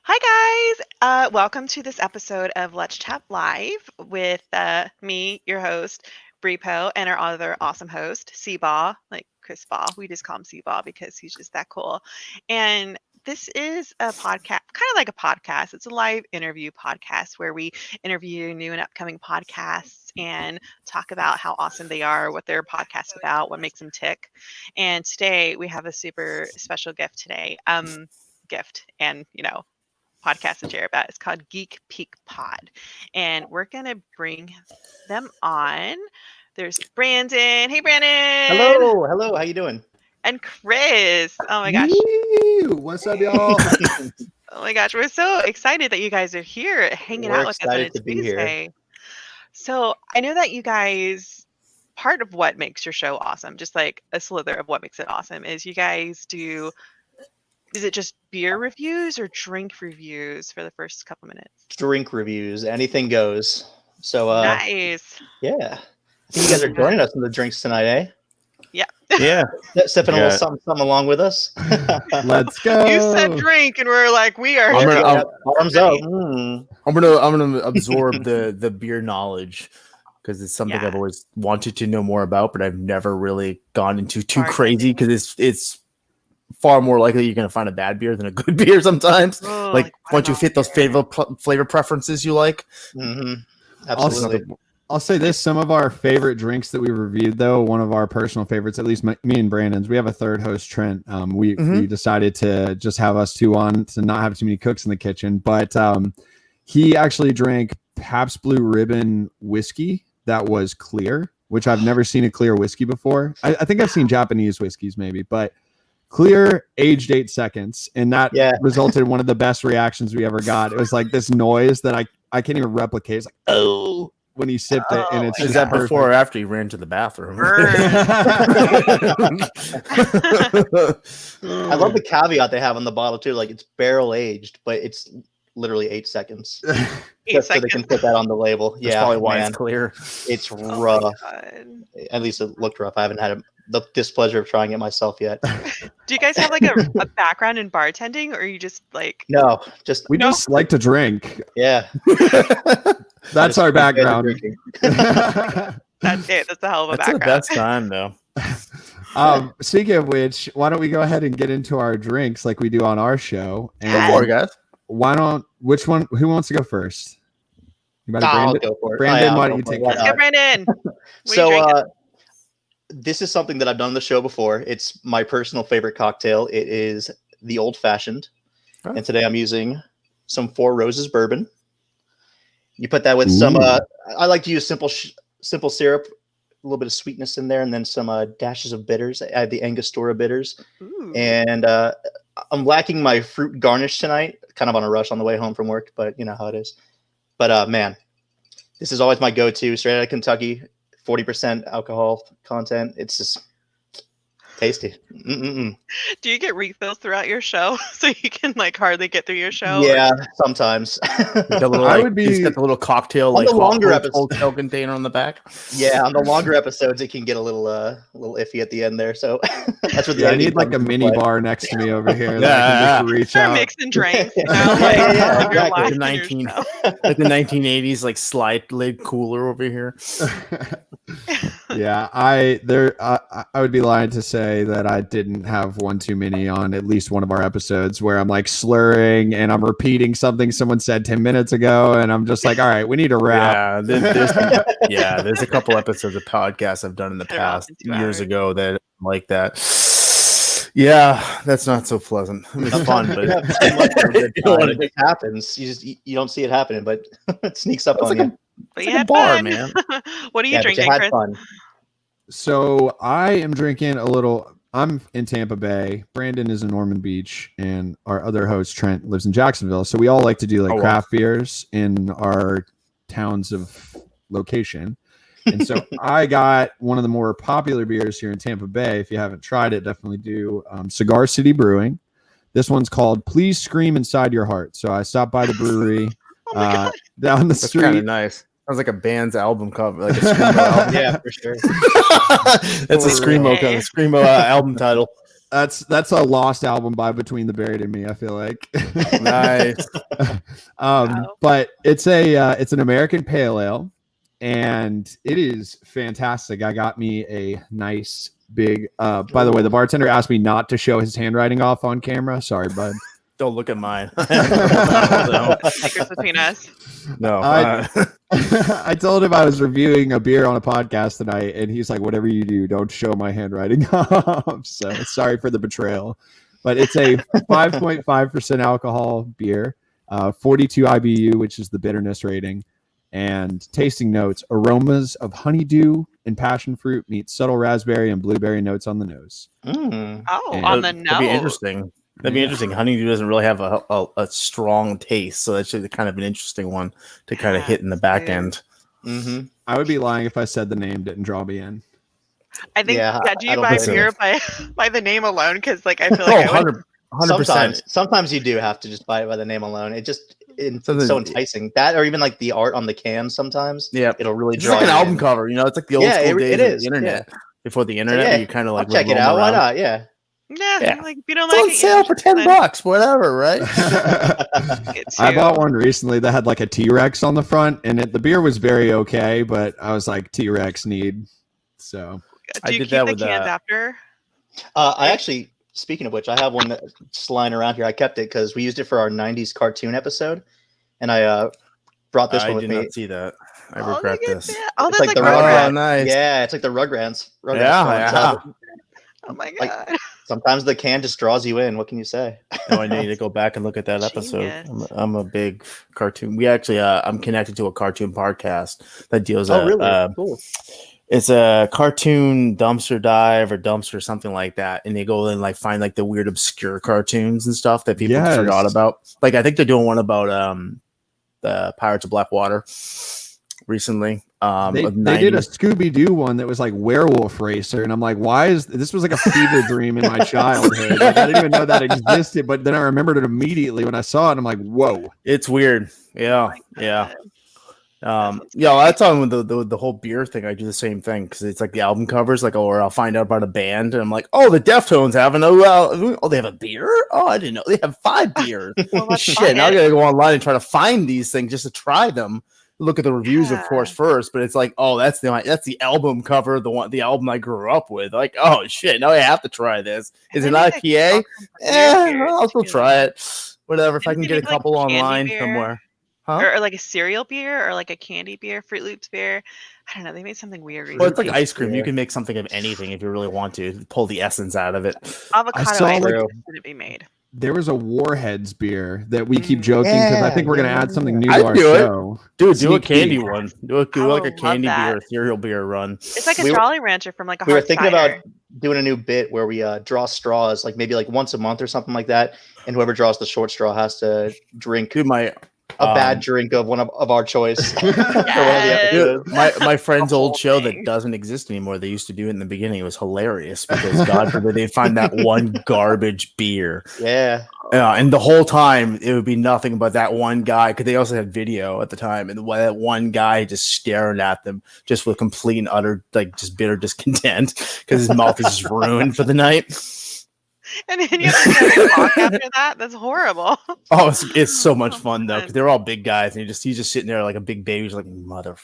Hi guys! Welcome to this episode of Let's Chat Live with me, your host, BriP0e, and our other awesome host, CBall, like Chris Ball. We just call him CBall because he's just that cool. And this is a podcast, kind of like a podcast. It's a live interview podcast where we interview new and upcoming podcasts and talk about how awesome they are, what their podcast about, what makes them tick. And today we have a super special gift today. And podcast to share about. It's called Geek Peak Pod, and we're gonna bring them on. There's Brandon. Hey, Brandon. Hello. How you doing? And Chris. Oh my gosh. Woo! What's up, y'all? Oh my gosh, we're so excited that you guys are here, hanging out with us on a Tuesday. So I know that you guys. Part of what makes your show awesome, just like a slither of what makes it awesome, is you guys do. Is it just beer reviews or drink reviews for the first couple minutes? Drink reviews. Anything goes. So nice. Yeah. I think you guys are joining us in the drinks tonight, eh? Yeah. Yeah. Sipping a little something along with us. Let's go. You said drink, and we're like, we are. Arms up. I'm gonna absorb the beer knowledge because it's something I've always wanted to know more about, but I've never really gone into too crazy because it's far more likely you're going to find a bad beer than a good beer sometimes. Oh, like once you fit those flavor preferences you like. Mm-hmm. Absolutely. I'll say this: some of our favorite drinks that we reviewed, though, one of our personal favorites, at least me and Brandon's. We have a third host, Trent. We decided to just have us two on to not have too many cooks in the kitchen, but he actually drank Pabst Blue Ribbon whiskey that was clear, which I've never seen a clear whiskey before. I think I've seen Japanese whiskeys maybe, but clear, aged 8 seconds, and that resulted in one of the best reactions we ever got. It was like this noise that I can't even replicate. It's like, oh, when he sipped it, and it's is that perfect. Before or after he ran to the bathroom? I love the caveat they have on the bottle too. Like it's barrel aged, but it's literally 8 seconds. 8 seconds. So they can put that on the label. That's probably why it's clear. It's rough. At least it looked rough. I haven't had the displeasure of trying it myself yet. Do you guys have like a background in bartending, or are you just like? No, we just like to drink. Yeah. That's our background. That's it. That's a hell of a background. That's the best time, though. Speaking of which, why don't we go ahead and get into our drinks like we do on our show? And go for it, guys. Which one? Who wants to go first? I'll go for it. Brandon, why don't you take it? Let's go, Brandon. So, this is something that I've done on the show before. It's my personal favorite cocktail. It is the Old Fashioned. Oh. And today I'm using some Four Roses bourbon. You put that with some, I like to use simple syrup, a little bit of sweetness in there, and then some dashes of bitters. I have the Angostura bitters. Ooh. And I'm lacking my fruit garnish tonight, kind of on a rush on the way home from work, but you know how it is. But man, this is always my go-to, straight out of Kentucky. 40% alcohol content. It's just tasty. Mm-mm-mm. Do you get refills throughout your show so you can like hardly get through your show? Yeah, sometimes. He's got the little cocktail, like the longer hotel container on the back. Yeah, on the longer episodes, it can get a little iffy at the end there. So that's what I need like a mini bar next to me over here. Yeah, reach out. Mixing drinks. You know, exactly. Like the 1980s, like slide lid cooler over here. Yeah, I would be lying to say that I didn't have one too many on at least one of our episodes where I'm like slurring and I'm repeating something someone said 10 minutes ago, and I'm just like, all right, we need to wrap. Yeah, there's a couple episodes of podcasts I've done in the past years ago that like that. Yeah, that's not so pleasant. It's fun, but it happens. You don't see it happening, but it sneaks up on you. But you had fun, man. What are you drinking, Chris? Fun. So I am drinking a little. I'm in Tampa Bay. Brandon is in Norman Beach, and our other host Trent lives in Jacksonville. So we all like to do like craft beers in our towns of location. And so I got one of the more popular beers here in Tampa Bay. If you haven't tried it, definitely do. Cigar City Brewing. This one's called Please Scream Inside Your Heart. So I stopped by the brewery down the street. Kind of nice. Sounds like a band's album cover, like a screamo album. Yeah, for sure. That's a screamo album title. That's a lost album by Between the Buried and Me, I feel like. Nice. But it's an American pale ale, and it is fantastic. I got me a nice big by the way, the bartender asked me not to show his handwriting off on camera. Sorry, bud. Don't look at mine. Secrets between us. No. I told him I was reviewing a beer on a podcast tonight, and he's like, whatever you do, don't show my handwriting off. So sorry for the betrayal. But it's a 5.5% alcohol beer, 42 IBU, which is the bitterness rating, and tasting notes: aromas of honeydew and passion fruit meet subtle raspberry and blueberry notes on the nose. Oh, And on the nose. That'd be interesting. That'd be interesting. Honeydew doesn't really have a strong taste, so that's just kind of an interesting one to kind of hit in the back end. Mm-hmm. I would be lying if I said the name didn't draw me in. I think. Yeah, Yeah, do I you don't buy think so. beer by the name alone? Because like I feel like I would. 100%. Sometimes you do have to just buy it by the name alone. It's Something- so enticing. That, or even like the art on the can. Sometimes, Yeah. it'll really It's draw. like an you album in. cover, It's like the old Yeah, school days it of is, the internet. Before the So, internet, yeah, you kind of like I'll check would it roam out. Why around. not? Yeah. Yeah, like if you don't It's like on it, sale for $10, whatever, right? I bought one recently that had like a T-Rex on the front, and the beer was very okay, but I was like, T-Rex need. So Do you did keep that the with, cans after? I actually, speaking of which, I have one that's lying around here. I kept it because we used it for our '90s cartoon episode, and I brought this I one with did me. not see that. I Oh, regret look at this. that. Oh, It's that's like the like Rugrats. Oh, nice. Yeah, it's like the Rugrats. Yeah, font. So Oh my like- god. sometimes the can just draws you in. What can you say? No, I need to go back and look at that episode. Genius. I'm a big cartoon. We actually, I'm connected to a cartoon podcast that deals. Oh, really? Cool. It's a cartoon dumpster dive or dumpster something like that, and they go and like find like the weird obscure cartoons and stuff that people Yes. forgot about. Like I think they're doing one about the Pirates of Blackwater recently. they of did a 90s. Scooby-Doo one that was like Werewolf Racer, and I'm like, why is this was like a fever dream in my childhood? Like, I didn't even know that existed, but then I remembered it immediately when I saw it. I'm like, whoa. It's weird. Yeah, Oh yeah. God. Yeah, that's on with the whole beer thing. I do the same thing because it's like the album covers, like, or I'll find out about a band and I'm like, oh, the Deftones have they have a beer? Oh, I didn't know they have 5 beers. Well, let's Shit, buy now I it. gotta go online and try to find these things just to try them. Look at the reviews, of Yeah. course, first, but it's like, oh, that's the album cover, the album I grew up with. Like, oh shit, now I have to try this. Is it And not they a make IPA? all kinds of weird beers, I'll still too. try it. Whatever. If I Didn't can they get a make, like, couple candy online beer? somewhere. Huh? Or like a cereal beer or like a candy beer, Fruit Loops beer. I don't know. They made something weird recently. Well, it's like ice cream. You Yeah. can make something of anything if you really want to. Pull the essence out of it. Avocado saw, ice like- cream shouldn't be made. There was a Warheads beer that we keep joking because I think we're gonna add something new I'd to our do it. show. Do a Sneak candy peek. one. Do I like a would love candy that. beer, cereal beer run. It's like a We were- Jolly Rancher from like a We were hard thinking cider. about doing a new bit where we draw straws, like maybe like once a month or something like that, and whoever draws the short straw has to drink Dude, my a bad drink of one of our choice. For one of the Yes. episodes. my friend's The old whole show thing. that doesn't exist anymore. They used to do it in the beginning. It was hilarious because God forbid they find that one garbage beer. Yeah. And the whole time it would be nothing but that one guy, because they also had video at the time, and that one guy just staring at them, just with complete and utter, like, just bitter discontent because his mouth is just ruined for the night. And then you have to talk after that. That's horrible. Oh, it's so much Oh, fun though, man. because they're all big guys, and he's just sitting there like a big baby, he's like, mother.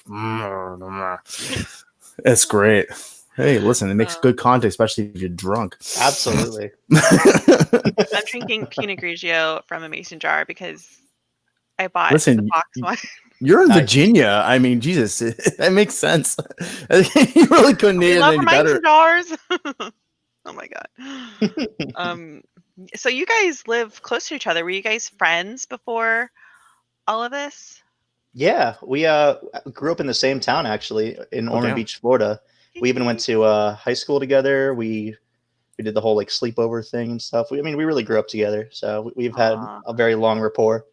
It's great. Hey, listen, it makes good content, especially if you're drunk. Absolutely. I'm drinking Pinot Grigio from a mason jar because I bought Listen, the box one. You're in Nice. Virginia. I mean, Jesus, that makes sense. You really couldn't need We it love any our better. mason jars. Oh my god. So you guys live close to each other. Were you guys friends before all of this? Yeah, we grew up in the same town actually, in Ormond damn. Beach, Florida. We even went to high school together. We did the whole like sleepover thing and stuff. We really grew up together. So we've had Aw. a very long rapport.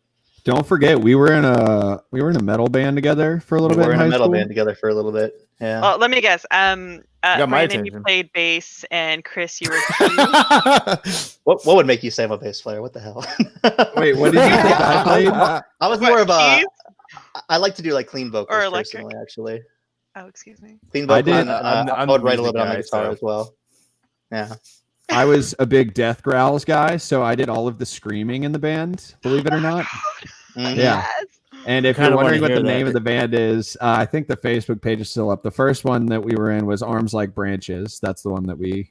Don't forget, we were in a metal band together for a little We bit were in in a high metal school. band together for a little bit. Yeah. Well, let me guess. my Brandon, you attention. played bass, and Chris, you were keys. What would make you say I'm a bass player? What the hell? Wait, what did you think I played? I was more of a. keys? I like to do like clean vocals Or electric? personally. Actually, Oh, excuse me. clean I vocals. did. And, I'm I would the write a little music bit on the guy, guitar so- as well. Yeah. I was a big Death Growls guy, so I did all of the screaming in the band, believe it or not. Mhm. Yeah. Yes. And if Kinda you're wondering wanna what the hear name that. of the band is, I think the Facebook page is still up. The first one that we were in was Arms Like Branches. That's the one that we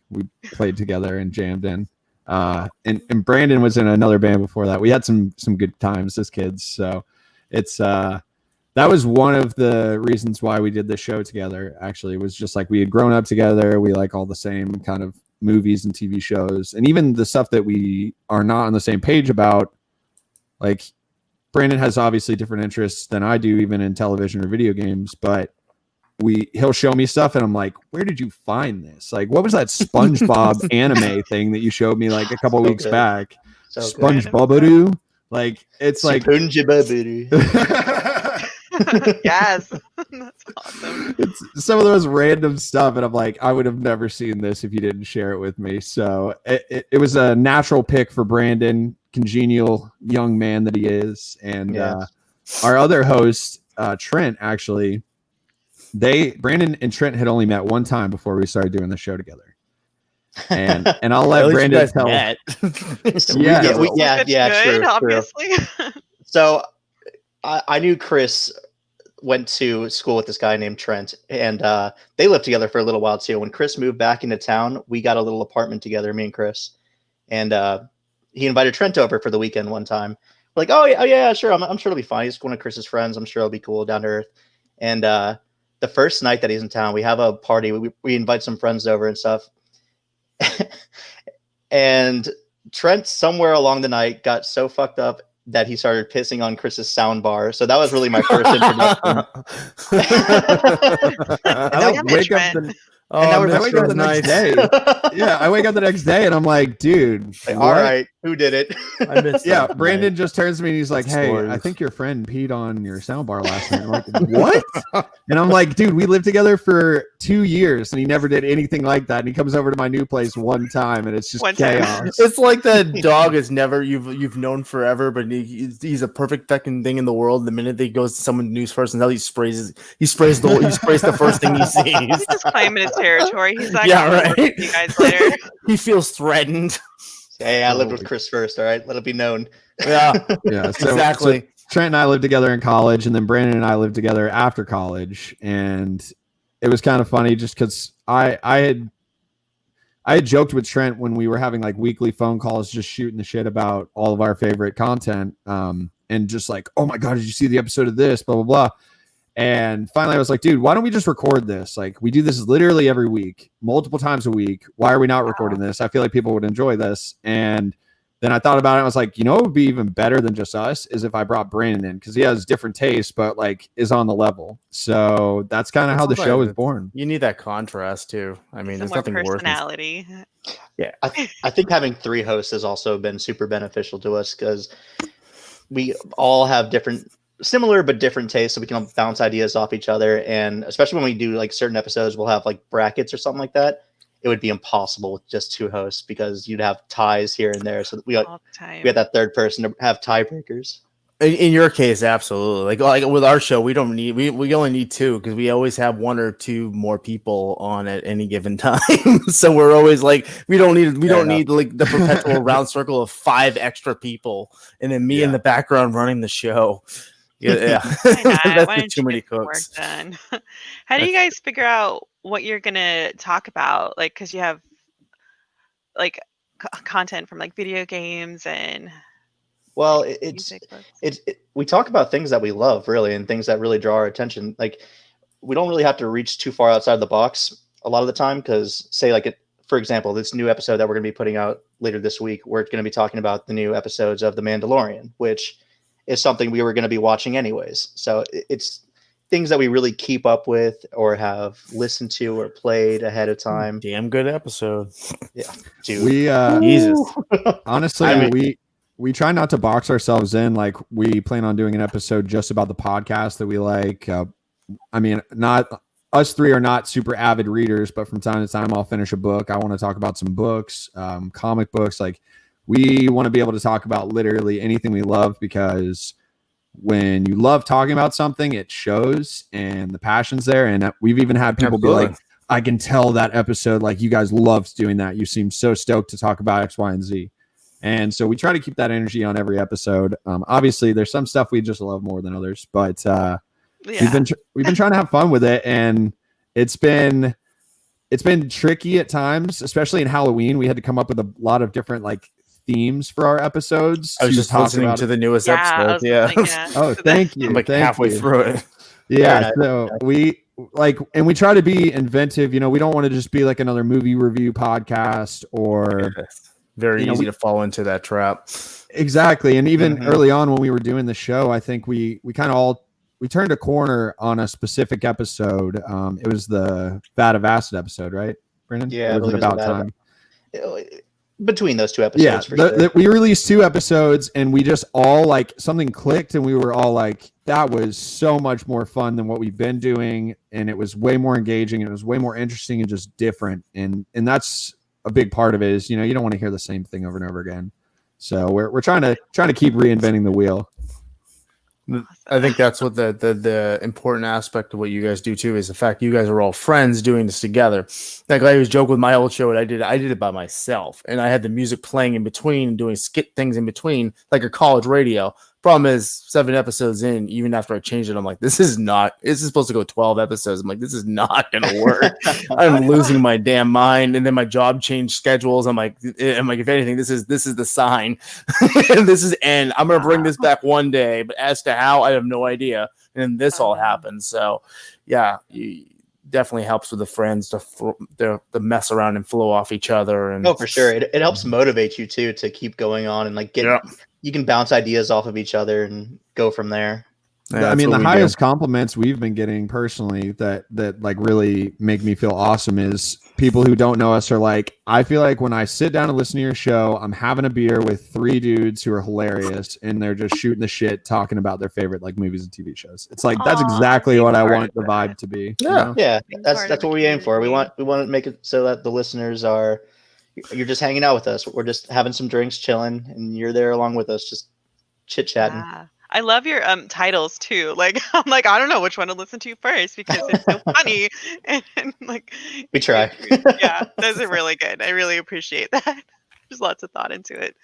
played together and jammed in. And Brandon was in another band before that. We had some good times as kids. So it's that was one of the reasons why we did this show together. Actually, it was just like we had grown up together. We like all the same kind of movies and TV shows, and even the stuff that we are not on the same page about, like. Brandon has obviously different interests than I do, even in television or video games, but he'll show me stuff and I'm like, where did you find this? Like, what was that SpongeBob anime thing that you showed me like a couple weeks good. back? So good. SpongeBob-a-doo? Like, it's like SpongeBob-a-doo. Yes. That's awesome. it's some of those random stuff, and I'm like, I would have never seen this if you didn't share it with me. So it was a natural pick for Brandon, congenial young man that he is, and our other host, Trent, actually, Brandon and Trent had only met one time before we started doing the show together, and I'll let Brandon tell. Yeah, Good, true. obviously. So I knew Chris went to school with this guy named Trent, and they lived together for a little while too. When Chris moved back into town, we got a little apartment together, me and Chris, and he invited Trent over for the weekend one time. We're like, oh yeah, sure, I'm sure it'll be fine. He's one of Chris's friends. I'm sure it'll be cool, down to earth. And the first night that he's in town, we have a party. We invite some friends over and stuff. And Trent, somewhere along the night, got so fucked up that he started pissing on Chris's sound bar. So that was really my first introduction. I wake up the next day. Yeah, I wake up the next day and I'm like, dude, all right, who did it? I missed yeah, that Brandon night. just turns to me and he's like, hey, Stories. I think your friend peed on your soundbar last night. I'm like, what? And I'm like, dude, we lived together for 2 years and he never did anything like that. And he comes over to my new place one time and it's just chaos. It's like that dog is never you've known forever, but he's a perfect fucking thing in the world. The minute he goes to someone news person, he sprays the first thing he sees. He's just claiming his territory. He's like, Yeah, right. You guys later. He feels threatened. Hey, I lived with Chris first. All right, let it be known. Yeah, Yeah, so, exactly. So Trent and I lived together in college, and then Brandon and I lived together after college, and it was kind of funny just because I had joked with Trent when we were having like weekly phone calls, just shooting the shit about all of our favorite content, and just like, oh my god, did you see the episode of this? Blah blah blah. And finally, I was like, dude, why don't we just record this? Like, we do this literally every week, multiple times a week. Why are we not recording this? I feel like people would enjoy this. And then I thought about it. I was like, you know, what would be even better than just us is if I brought Brandon in, because he has different tastes, but like is on the level. So that's kind of how the show was born. You need that contrast too. I mean, there's nothing worse. Personality. Yeah, I think having 3 hosts has also been super beneficial to us because we all have similar but different tastes, so we can bounce ideas off each other. And especially when we do like certain episodes, we'll have like brackets or something like that. It would be impossible with just 2 hosts because you'd have ties here and there. So we had that third person to have tiebreakers. In your case, absolutely. Like with our show, we only need 2 because we always have 1 or 2 more people on at any given time. So we're always like, we don't need like the perpetual round circle of 5 extra people and then me in the background running the show. Yeah. That's too many cooks. How do you guys figure out what you're gonna talk about? Like, because you have like content from like video games and well, we talk about things that we love really and things that really draw our attention. Like, we don't really have to reach too far outside the box a lot of the time because, say, like for example, this new episode that we're going to be putting out later this week, we're going to be talking about the new episodes of The Mandalorian, which is something we were going to be watching anyways. So it's things that we really keep up with or have listened to or played ahead of time. Damn good episode. Yeah, dude. We Jesus. Honestly, we try not to box ourselves in. Like, we plan on doing an episode just about the podcast that we like. I mean, not us 3 are not super avid readers, but from time to time I'll finish a book. I want to talk about some books, comic books. Like, we want to be able to talk about literally anything we love, because when you love talking about something, it shows and the passion's there. And we've even had people be like, I can tell that episode, like, you guys loved doing that. You seem so stoked to talk about X, Y, and Z. And so we try to keep that energy on every episode. Obviously, there's some stuff we just love more than others, but we've been trying to have fun with it, and it's been tricky at times, especially in Halloween. We had to come up with a lot of different like themes for our episodes. I was just listening to the newest episode. Yeah. Oh, thank you. I'm like thank halfway you. through it. Yeah. So we try to be inventive. You know, we don't want to just be like another movie review podcast or very easy to fall into that trap. Exactly. And even early on when we were doing the show, I think we kind of we turned a corner on a specific episode. It was the Vat of Acid episode, right, Brendan? Yeah. Or was it about time? Between those two episodes, sure. We released 2 episodes, and we just all like something clicked, and we were all like, that was so much more fun than what we've been doing, and it was way more engaging, and it was way more interesting and just different. And that's a big part of it is, you know, you don't want to hear the same thing over and over again. So we're trying to keep reinventing the wheel. I think that's what the important aspect of what you guys do too is the fact you guys are all friends doing this together. Like I always joke with my old show, and I did it by myself, and I had the music playing in between and doing skit things in between, like a college radio. Problem is, 7 episodes in, even after I changed it, I'm like, this is supposed to go 12 episodes. I'm like, this is not gonna work. I'm losing my damn mind. And then my job changed schedules. I'm like, if anything, this is the sign. This is end. I'm gonna bring this back one day, but as to how, I have no idea. And then this all happened. So yeah, definitely helps with the friends to mess around and flow off each other. And for sure, it helps motivate you too to keep going on and like you can bounce ideas off of each other and go from there. Yeah, I mean, the highest compliments we've been getting personally that like really make me feel awesome is people who don't know us are like, I feel like when I sit down and listen to your show, I'm having a beer with 3 dudes who are hilarious, and they're just shooting the shit, talking about their favorite like movies and TV shows. It's like, that's exactly what I want the vibe to be. Yeah, you know? Yeah, that's what we aim for. We want to make it so that the listeners you're just hanging out with us. We're just having some drinks, chilling, and you're there along with us, just chit chatting. Yeah. I love your titles too. Like I'm like, I don't know which one to listen to first because it's so funny and like we try. Yeah, those are really good. I really appreciate that. There's lots of thought into it.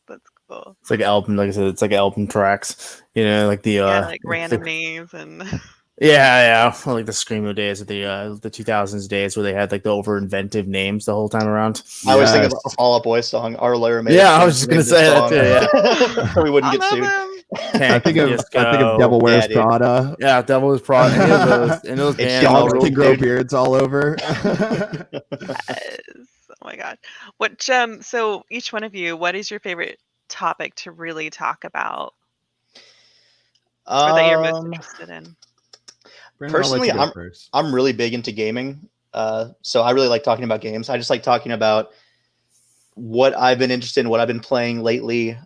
That's cool. It's like album, like I said, it's like album tracks. You know, like the like random names and. Yeah, like the Screamo days of the 2000s days where they had like the over inventive names the whole time around. I always think of a Fall Out Boy song, Our Lair Made. Yeah, I was just gonna say that too. Yeah, or we wouldn't get sued. I think of Devil Wears Prada. Yeah, Devil Wears Prada. And those dogs can grow beards all over. Yes. Oh my god. What so each one of you, what is your favorite topic to really talk about? Or that you're most interested in? Personally, I'm really big into gaming. So I really like talking about games. I just like talking about what I've been interested in, what I've been playing lately,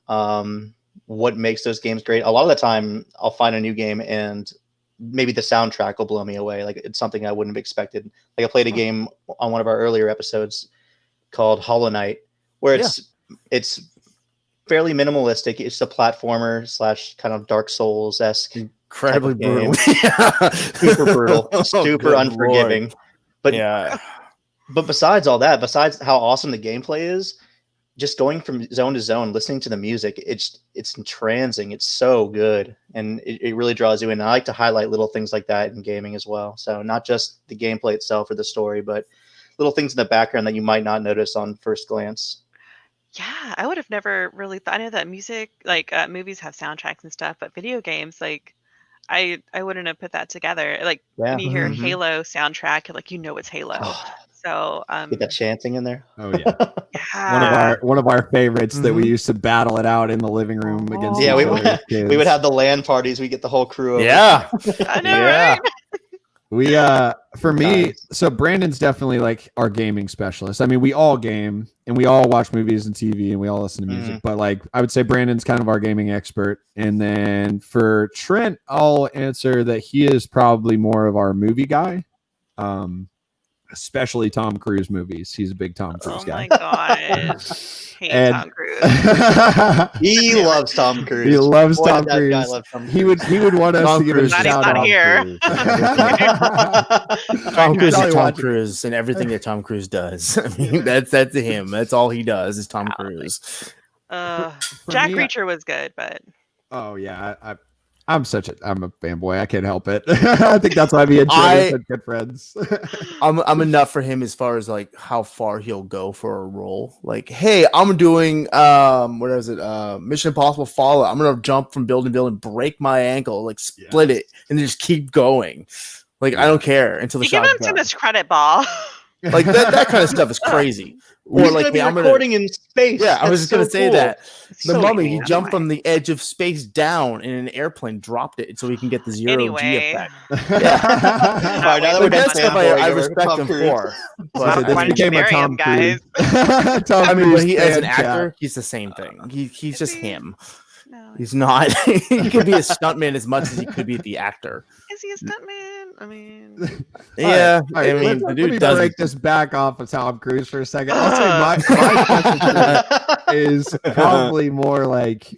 what makes those games great. A lot of the time I'll find a new game and maybe the soundtrack will blow me away. Like it's something I wouldn't have expected. Like I played a game on one of our earlier episodes called Hollow Knight, where it's fairly minimalistic. It's a platformer / kind of Dark Souls-esque. Incredibly brutal. Super brutal. Super unforgiving. Lord. But yeah. But besides all that, besides how awesome the gameplay is, just going from zone to zone, listening to the music, it's entrancing. It's so good. And it really draws you in. I like to highlight little things like that in gaming as well. So not just the gameplay itself or the story, but little things in the background that you might not notice on first glance. Yeah, I would have never really thought. I know that music, like movies have soundtracks and stuff, but video games, like I wouldn't have put that together. Like when you hear Halo soundtrack, like it's Halo. So get that chanting in there. Oh yeah. One of our favorites that we used to battle it out in the living room against. Yeah, we would have the LAN parties. We get the whole crew over. Yeah. I know, right? We for me, so Brandon's definitely like our gaming specialist. I mean, we all game and we all watch movies and TV and we all listen to music, but like I would say Brandon's kind of our gaming expert. And then for Trent, I'll answer that he is probably more of our movie guy. especially Tom Cruise movies. He's a big Tom Cruise guy. Oh my god. Hate Tom Cruise. He loves Tom Cruise. He loves Boy, Tom did that guy Cruise. love Tom He would want us Tom to give a Cruise Glad he's shout not out. here. Tom Cruise is Probably Tom watching- Cruise and everything that Tom Cruise does. I mean, that's him. That's all he does is Tom Cruise. For Jack me, Reacher was good, but Oh yeah, I'm a fanboy. I can't help it. I think that's why me and Trey are good friends. I'm enough for him as far as like how far he'll go for a role. Like, hey, I'm doing what is it? Mission Impossible Fallout. I'm gonna jump from building to building, break my ankle, like split it, and then just keep going. Like I don't care until the you give shot's him too done. much credit, Ball. Like that kind of stuff is crazy. Or He's like, gonna be hey, I'm recording in space. Yeah, I was That's just gonna so say cool. that. The So Mummy, he cool. jumped from the edge of space down in an airplane, dropped it so he can get the zero G Anyway. effect. All right, now that we're But done that's stuff I fanboying over respect Tom him Cruise. for. Why But I don't mean, you became a marry him, Tom guys? Cruise. Tom I mean, Cruise but he as an fan chat. actor, he's the same thing. He's Is just he? him. No. He's not. He could be a stuntman as much as he could be the actor. Is he a stuntman? I mean, Yeah, All right, I mean, let the me dude does. break this back off of Tom Cruise for a second. I'll say my question is probably more like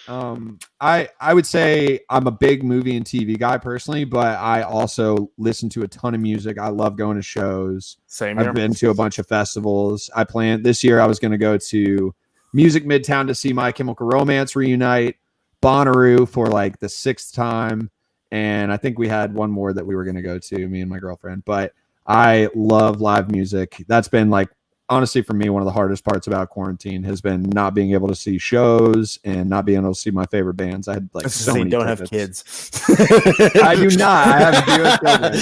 I would say I'm a big movie and TV guy personally, but I also listen to a ton of music. I love going to shows. Same here. I've been to a bunch of festivals. I planned this year I was going to go to Music Midtown to see My Chemical Romance reunite, Bonnaroo for like the 6th time, and I think we had one more that we were going to go to, me and my girlfriend. But I love live music. That's been like honestly for me one of the hardest parts about quarantine has been not being able to see shows and not being able to see my favorite bands. I had like so They many don't have tickets. kids. I do not. I have zero children.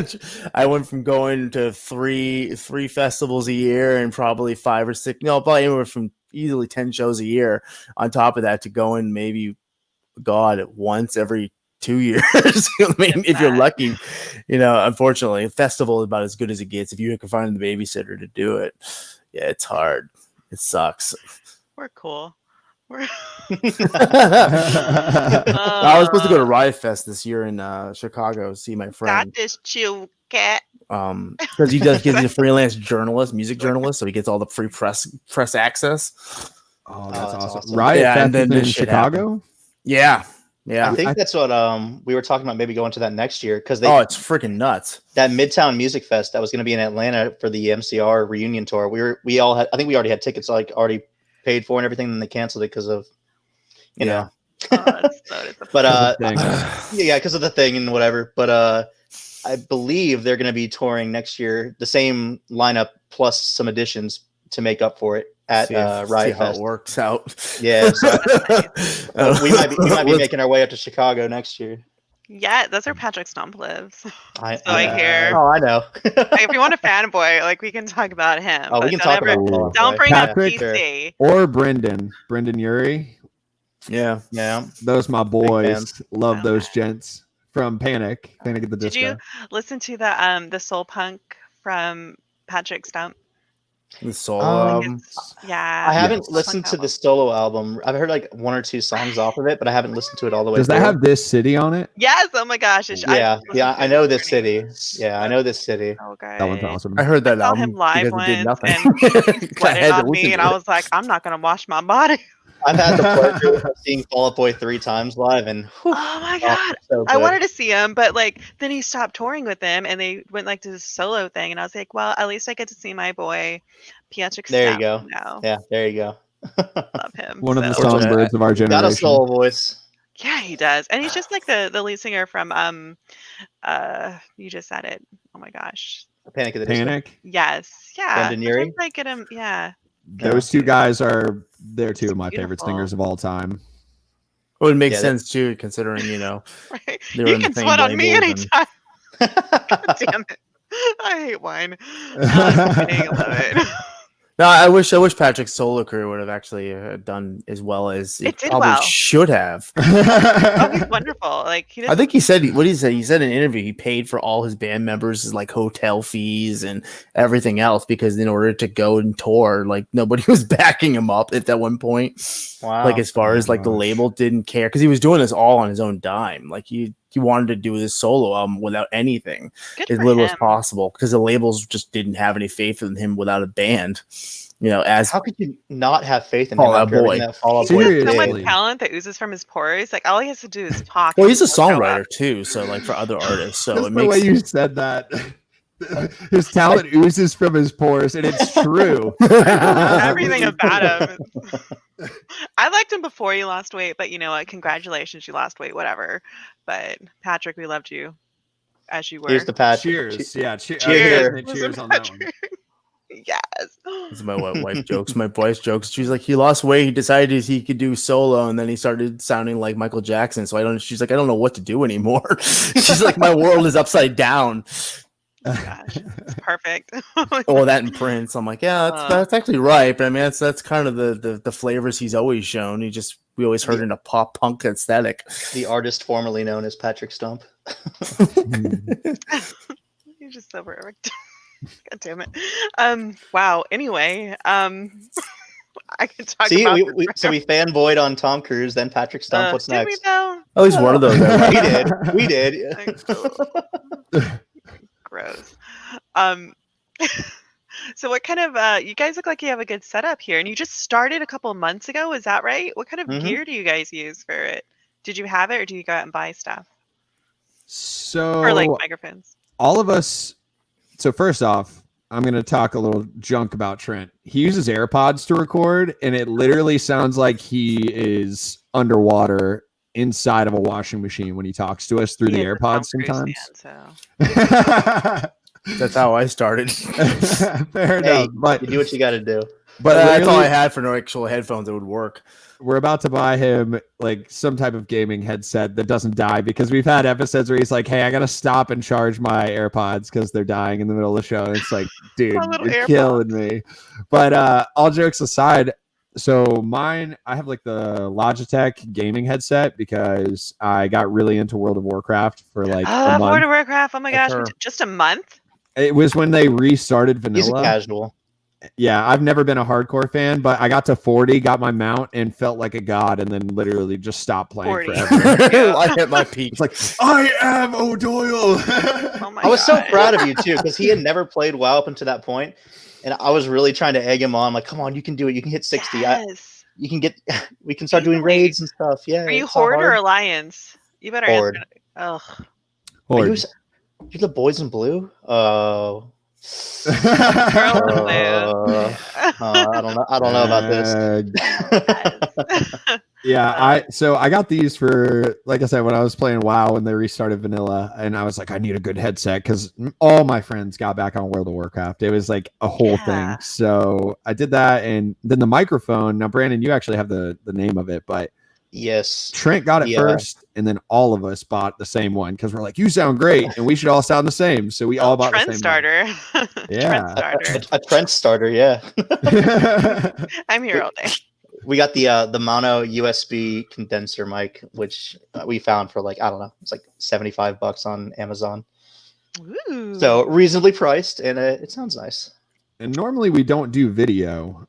So. I went from going to three festivals a year and probably 5 or 6. No, probably anywhere from easily 10 shows a year. On top of that, to going maybe, God, once every 2 years. I mean, if you're lucky, unfortunately, a festival is about as good as it gets. If you can find the babysitter to do it, yeah, it's hard. It sucks. we're cool. We're I was supposed to go to Riot Fest this year in Chicago, see my friend. Got this chill cat. Because he's a freelance journalist, music journalist, so he gets all the free press access. Oh, that's awesome. awesome. Riot Yeah, Fest and then is in this shit Chicago? Yeah. I think that's what we were talking about, maybe going to that next year, because it's freaking nuts. That Midtown Music Fest that was going to be in Atlanta for the MCR reunion tour. We all had, I think we already had tickets like already paid for and everything, and they canceled it because of you know. Oh, that's so disappointing. But Thing. yeah, because of the thing and whatever. But I believe they're going to be touring next year, the same lineup plus some additions to make up for it at Riot how Fest. it works out. Yeah, so we might be making our way up to Chicago next year. Yeah, those are Patrick Stump lives. I hear. Oh, I know. If you want a fanboy, like we can talk about him. Oh, we but can don't talk ever- about Don't bring up Patrick. PC. Or Brendan Urie. Yeah. Yeah. Those my boys. fans. Love those Okay. gents from Panic at the Did Disco. you listen to the soul punk from Patrick Stump? The solo Um, Yeah. I haven't soul listened punk to the album. solo album. I've heard like 1 or 2 songs off of it, but I haven't listened to it all the way. Does that through. have This City on it? Yes. Oh my gosh. Yeah, I know this city. Yeah, I know this city. Oh, That one's good. awesome. I heard that I saw album him live because it did once, nothing. and he I sweated had to on me, listen and to I it. was like, I'm not gonna wash my body. I've had the pleasure of seeing Fall Out Boy 3 times live, and Oh my god. so I good. wanted to see him, but like then he stopped touring with them, and they went like to this solo thing, and I was like, well, at least I get to see my boy Patrick There you Stump go. now. Yeah, there you go. Love him. One of the so. songbirds of our Got a generation. soul voice. Yeah, he does, and he's just like the lead singer from you just said it. Oh my gosh. Panic at the Disco. Panic. Yes. Yeah. Brendan Urie? Sometimes I get him. Yeah. Those two guys they're two of my favorite Beautiful. singers of all time. It would make Yeah, sense too, considering Right. They were You in the can same sweat on me labels and- anytime. God damn it. I hate wine. I love it. No, I wish Patrick's solo career would have actually done as well as It did probably well. should have. Oh, he's wonderful. Like he I didn't. think he said what did he say? He said in an interview he paid for all his band members' like hotel fees and everything else because in order to go and tour, like nobody was backing him up at that one point. Wow. Like as far as like the gosh. label didn't care because he was doing this all on his own dime. Like he he wanted to do this solo album without anything, Good as for little as him. possible, because the labels just didn't have any faith in him without a band. You know, as How could you not have faith in Fall him Out after everything Boy. that Fall Out He Boy has so much Seriously. talent that oozes from his pores. Like all he has to do is talk. well, and he's a he'll show songwriter up. too, so like for other artists, so Just it the way makes you said that. His talent oozes from his pores, and it's true. Everything about him. I liked him before you lost weight, but you know what? Congratulations, you lost weight. Whatever. But Patrick, we loved you as you were. Here's the patch. Cheers. Yeah, cheers. Cheers. Cheers on that one. Yes. It's my wife jokes. My wife's jokes. She's like, he lost weight. He decided he could do solo, and then he started sounding like Michael Jackson. So she's like, I don't know what to do anymore. She's like, my world is upside down. Oh, gosh, it's perfect. Oh, that and Prince. I'm like, yeah, that's actually right. But I mean, that's kind of the flavors he's always shown. We always heard in a pop punk aesthetic. The artist formerly known as Patrick Stump. You're just so perfect. God damn it. Wow. Anyway, I could talk See, about so we fanboyed on Tom Cruise, then Patrick Stump. What's did next? we though? At least one of those. We did. Gross. So what kind of you guys look like you have a good setup here, and you just started a couple of months ago, is that right? What kind of gear do you guys use for it? Did you have it, or do you go out and buy stuff? So Or like microphones? all of us. So first off, I'm going to talk a little junk about Trent. He uses AirPods to record, and it literally sounds like he is underwater inside of a washing machine when he talks to us through the AirPods sometimes. That's how I started. Fair enough. But you do what you got to do. But that's all I had for no actual headphones that would work. We're about to buy him like some type of gaming headset that doesn't die, because we've had episodes where he's like, hey, I got to stop and charge my AirPods because they're dying in the middle of the show. And it's like, dude, you're killing me. But all jokes aside, so mine, I have like the Logitech gaming headset because I got really into World of Warcraft for like a month. World of Warcraft. Oh my gosh, just a month? It was when they restarted vanilla. He's a casual. Yeah, I've never been a hardcore fan, but I got to 40, got my mount, and felt like a god, and then literally just stopped playing 40. forever. I hit my peak. It's like, I am O'Doyle. Oh my I was God. so proud of you too, because he had never played WoW up until that point, and I was really trying to egg him on. I'm like, come on, you can do it. You can hit 60. Yes. We can start doing raids and stuff. Yeah. Are you Horde or Alliance? You better Horde. answer. Horde. You're the boys in blue? Oh. I don't know about this. Yeah, I got these for, like I said, when I was playing WoW when they restarted vanilla, and I was like, I need a good headset because all my friends got back on World of Warcraft. It was like a whole thing. So I did that, and then the microphone. Now, Brandon, you actually have the name of it, but yes, Trent got it first, and then all of us bought the same one because we're like, you sound great, and we should all sound the same. So we all bought the same starter. Yeah, a Trent starter. Yeah, I'm here all day. We got the mono USB condenser mic, which we found for like, I don't know, it's like $75 on Amazon. Ooh. So reasonably priced, and it sounds nice. And normally we don't do video.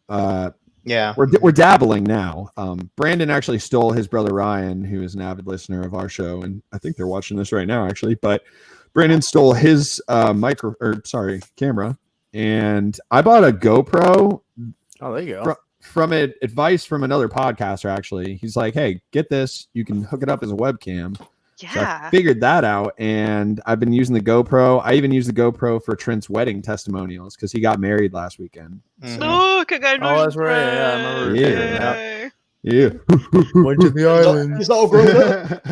Yeah, we're dabbling now. Brandon actually stole his brother Ryan, who is an avid listener of our show, and I think they're watching this right now, actually. But Brandon stole his camera, and I bought a GoPro. Oh, there you go. From advice from another podcaster, actually. He's like, hey, get this. You can hook it up as a webcam. Yeah. So I figured that out, and I've been using the GoPro. I even used the GoPro for Trent's wedding testimonials because he got married last weekend. Mm-hmm. Oh, congratulations. Oh, that's right. Yeah, I remember. Yeah. Went to the island. He's all grown up.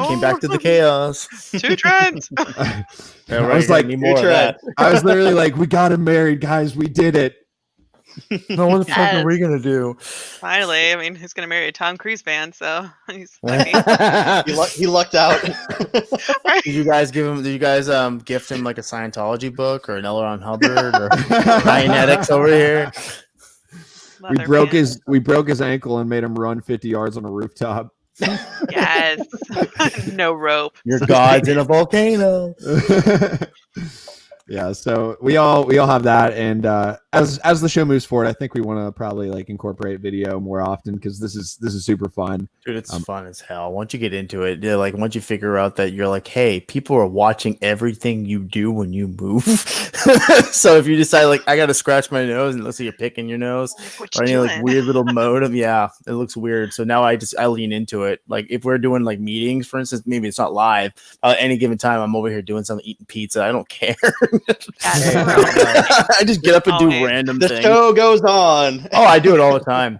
Came back to the chaos. 2 Trents. I was like, I was literally like, we got him married, guys. We did it. No, what the fuck are we gonna do? Finally, I mean, who's gonna marry a Tom Cruise fan? So he's lucky. he lucked out. Did you guys gift him like a Scientology book or an L. Ron Hubbard or Dianetics over here? We broke his ankle and made him run 50 yards on a rooftop. Yes. No rope. Your god's in a volcano. Yeah, so we all have that, and as the show moves forward, I think we want to probably like incorporate video more often because this is super fun. Dude, it's fun as hell. Once you get into it, like once you figure out that you're like, hey, people are watching everything you do when you move. So if you decide like I gotta scratch my nose and let's say you're picking your nose or any like weird little mode of it looks weird. So now I lean into it. Like if we're doing like meetings, for instance, maybe it's not live. At any given time, I'm over here doing something, eating pizza. I don't care. I just get up and do random the things. show goes on. Oh, I do it all the time.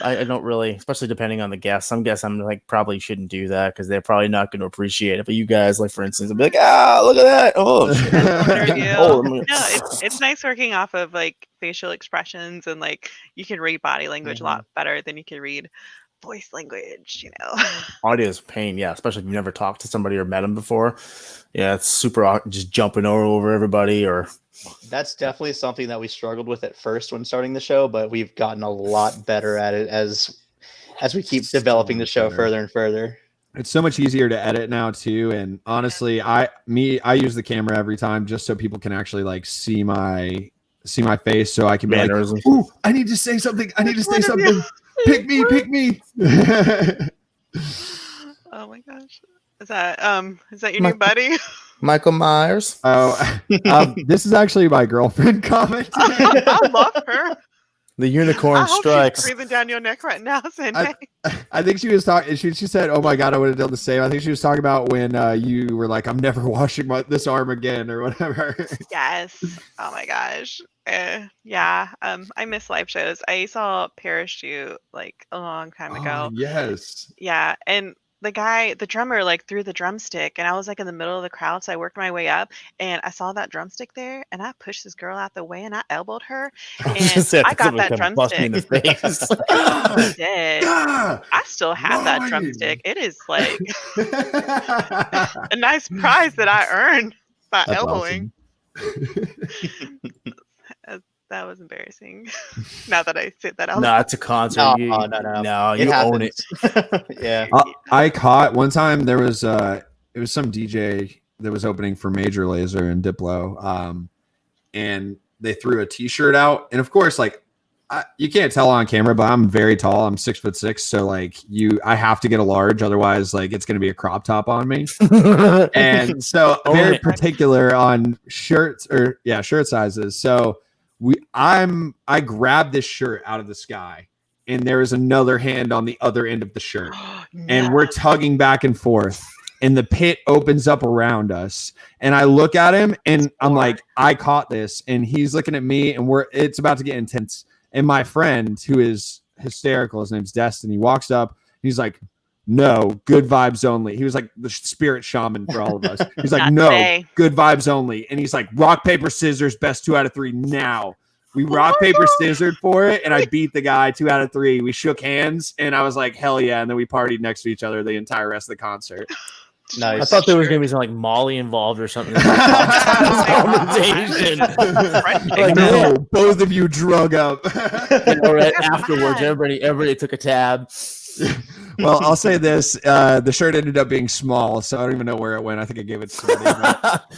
I don't really, especially depending on the guests. Some guests I'm like probably shouldn't do that because they're probably not going to appreciate it. But you guys, like for instance, I'll be like, look at that. Oh, shit. It's nice working off of like facial expressions and like you can read body language a lot better than you can read voice language. Audio is pain, especially if you've never talked to somebody or met them before. Yeah, it's super awkward, just jumping over everybody or. That's definitely something that we struggled with at first when starting the show, but we've gotten a lot better at it as we keep developing the show further and further. It's so much easier to edit now too, and honestly, I use the camera every time just so people can actually like see my face, so I can be like, "Ooh, I need to say something. I need to say something. Pick me." Oh my gosh, is that your new buddy? Michael Myers. Oh, this is actually my girlfriend commenting. I love her. The unicorn strikes. She's breathing down your neck right now, saying, "Hey." I think she was talking. She said, "Oh my god, I would have done the same." I think she was talking about when you were like, "I'm never washing this arm again" or whatever. Yes. Oh my gosh. I miss live shows. I saw Parachute like a long time ago. Yes. Yeah, and the drummer like threw the drumstick and I was like in the middle of the crowd, so I worked my way up and I saw that drumstick there and I pushed this girl out the way and I elbowed her and I got that drumstick in the face. I did. I still have that drumstick. It is like a nice prize that I earned by elbowing. Awesome. That was embarrassing. Now that I said that out. No, it's a concert. No, you own it. Yeah. I caught one time there was it was some DJ that was opening for Major Lazer and Diplo, and they threw a T-shirt out, and of course, like you can't tell on camera, but I'm very tall. I'm 6'6", so like I have to get a large, otherwise like it's gonna be a crop top on me. And so very particular on shirts or shirt sizes. So I grabbed this shirt out of the sky and there is another hand on the other end of the shirt and we're tugging back and forth and the pit opens up around us and I look at him and I'm like, I caught this, and he's looking at me and it's about to get intense. And my friend, who is hysterical, his name's Destin, he walks up, he's like, no, good vibes only. He was like the spirit shaman for all of us. He's like, no, good vibes only. And he's like, rock, paper, scissors, best 2 out of 3 now. We rock, paper, scissored for it. And I beat the guy 2 out of 3. We shook hands and I was like, hell yeah. And then we partied next to each other the entire rest of the concert. Nice. I thought there was going to be some like Molly involved or something. Like, no, both of you drug up. Right afterwards, everybody took a tab. Well, I'll say this: the shirt ended up being small, so I don't even know where it went. I think I gave it to somebody.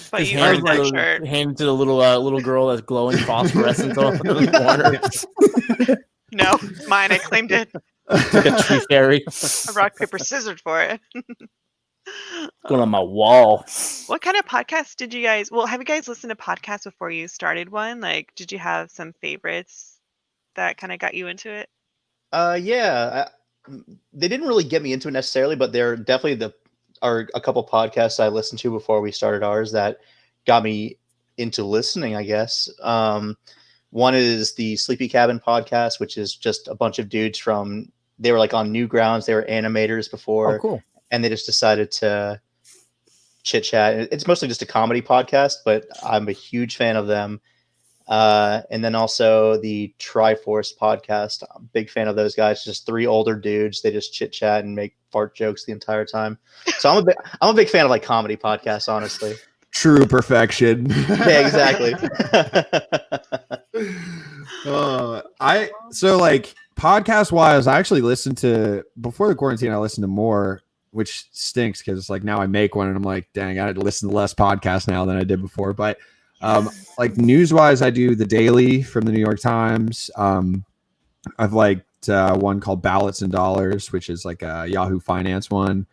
But you earned that shirt. Hand to the little girl that's glowing phosphorescent on the corner. No, mine. I claimed it. Took a tree fairy. I rock, paper, scissors for it. Going on my wall. What kind of podcast did you guys? Well, have you guys listened to podcasts before you started one? Like, did you have some favorites that kind of got you into it? They didn't really get me into it necessarily, but they're definitely a couple podcasts I listened to before we started ours that got me into listening, I guess. One is the Sleepy Cabin podcast, which is just a bunch of dudes they were like on Newgrounds. They were animators before. Oh, cool. And they just decided to chit chat. It's mostly just a comedy podcast, but I'm a huge fan of them. And then also the Triforce podcast. I'm a big fan of those guys. Just 3 older dudes. They just chit chat and make fart jokes the entire time. So I'm a big fan of like comedy podcasts, honestly. True perfection. Yeah, exactly. So like podcast wise, I actually listened to before the quarantine. I listened to more, which stinks because like now I make one and I'm like, dang, I had to listen to less podcasts now than I did before. But Like news-wise, I do the Daily from the New York Times. I've liked one called Ballots and Dollars, which is like a Yahoo Finance one.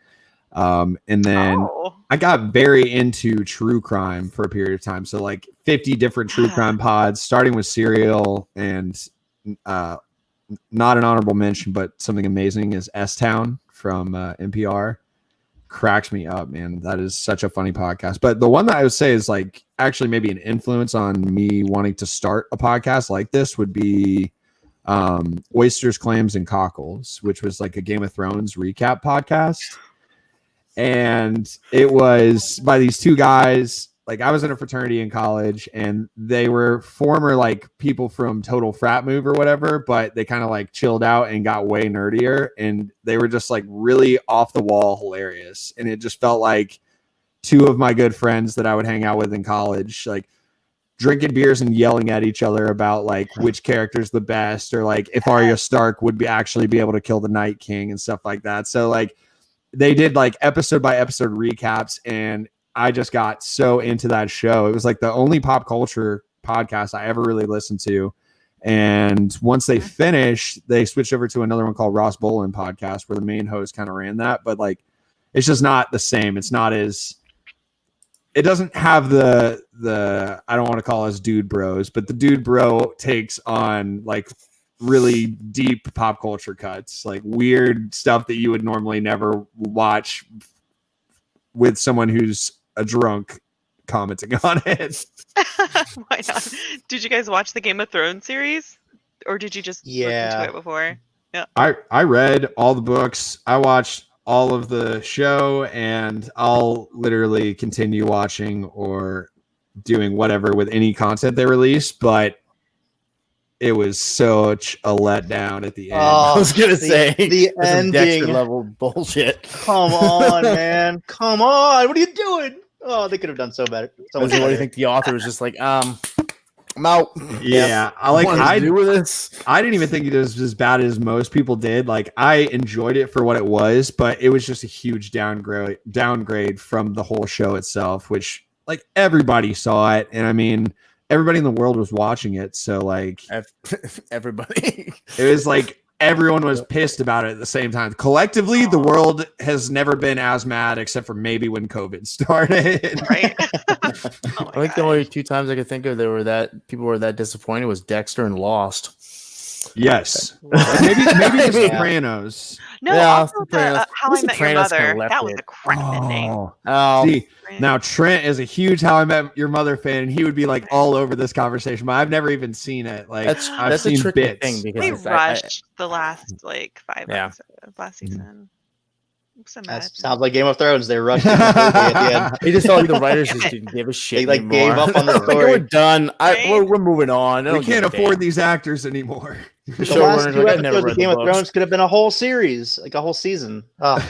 And then I got very into true crime for a period of time. So like 50 different true crime pods, starting with Serial, and not an honorable mention, but something amazing is S-Town from NPR. Cracks me up, man. That is such a funny podcast. But the one that I would say is like actually maybe an influence on me wanting to start a podcast like this would be Oysters, Clams, and Cockles, which was like a Game of Thrones recap podcast. And it was by these two guys. Like I was in a fraternity in college, and they were former like people from Total Frat Move or whatever, but they kind of like chilled out and got way nerdier, and they were just like really off the wall hilarious. And it just felt like two of my good friends that I would hang out with in college, like drinking beers and yelling at each other about like which character's the best, or like if Arya Stark would actually be able to kill the Night King and stuff like that. So like they did like episode by episode recaps, and I just got so into that show. It was like the only pop culture podcast I ever really listened to. And once they finished, they switched over to another one called Ross Bolin podcast, where the main host kind of ran that. But like, it's just not the same. It's not as, it doesn't have the I don't want to call us dude bros, but the dude bro takes on like really deep pop culture cuts, like weird stuff that you would normally never watch with someone who's a drunk commenting on it. Why not? Did you guys watch the Game of Thrones series, or did you just listen to it before? Yeah, I read all the books. I watched all of the show, and I'll literally continue watching or doing whatever with any content they release. But it was such a letdown at the end. I was gonna say the ending Dexter level bullshit. Come on, man! Come on! What are you doing? Oh, they could have done so better. So What do you think the author was just like? I'm out. Yeah, I do with this. I didn't even think it was as bad as most people did. Like I enjoyed it for what it was, but it was just a huge downgrade from the whole show itself, which like everybody saw it, and I mean everybody in the world was watching it. So like everybody, it was like everyone was pissed about it at the same time. Collectively, the world has never been as mad, except for maybe when COVID started. right. I think the only two times I could think of people were that disappointed was Dexter and Lost. Yes, maybe The Sopranos. No, Yeah, also Sopranos. How I Met Your Sopranos kinda Mother. left That was it. a crap ending. See, now Trent is a huge How I Met Your Mother fan, and he would be like all over this conversation, but I've never even seen it. Like I've seen a tricky bits. thing They because rushed the last like 5 episodes of last season. So mad. That sounds like Game of Thrones. They rushed it completely at the end. it just felt like the writers just didn't give a shit. They, like, anymore. gave up on the Like, story. we're done. Right? We're moving on. I We don't can't give a afford damn. these actors anymore. The Showrunners last like, two I've never episodes read of Game the of books. Thrones could have been a whole series, like a whole season. I'm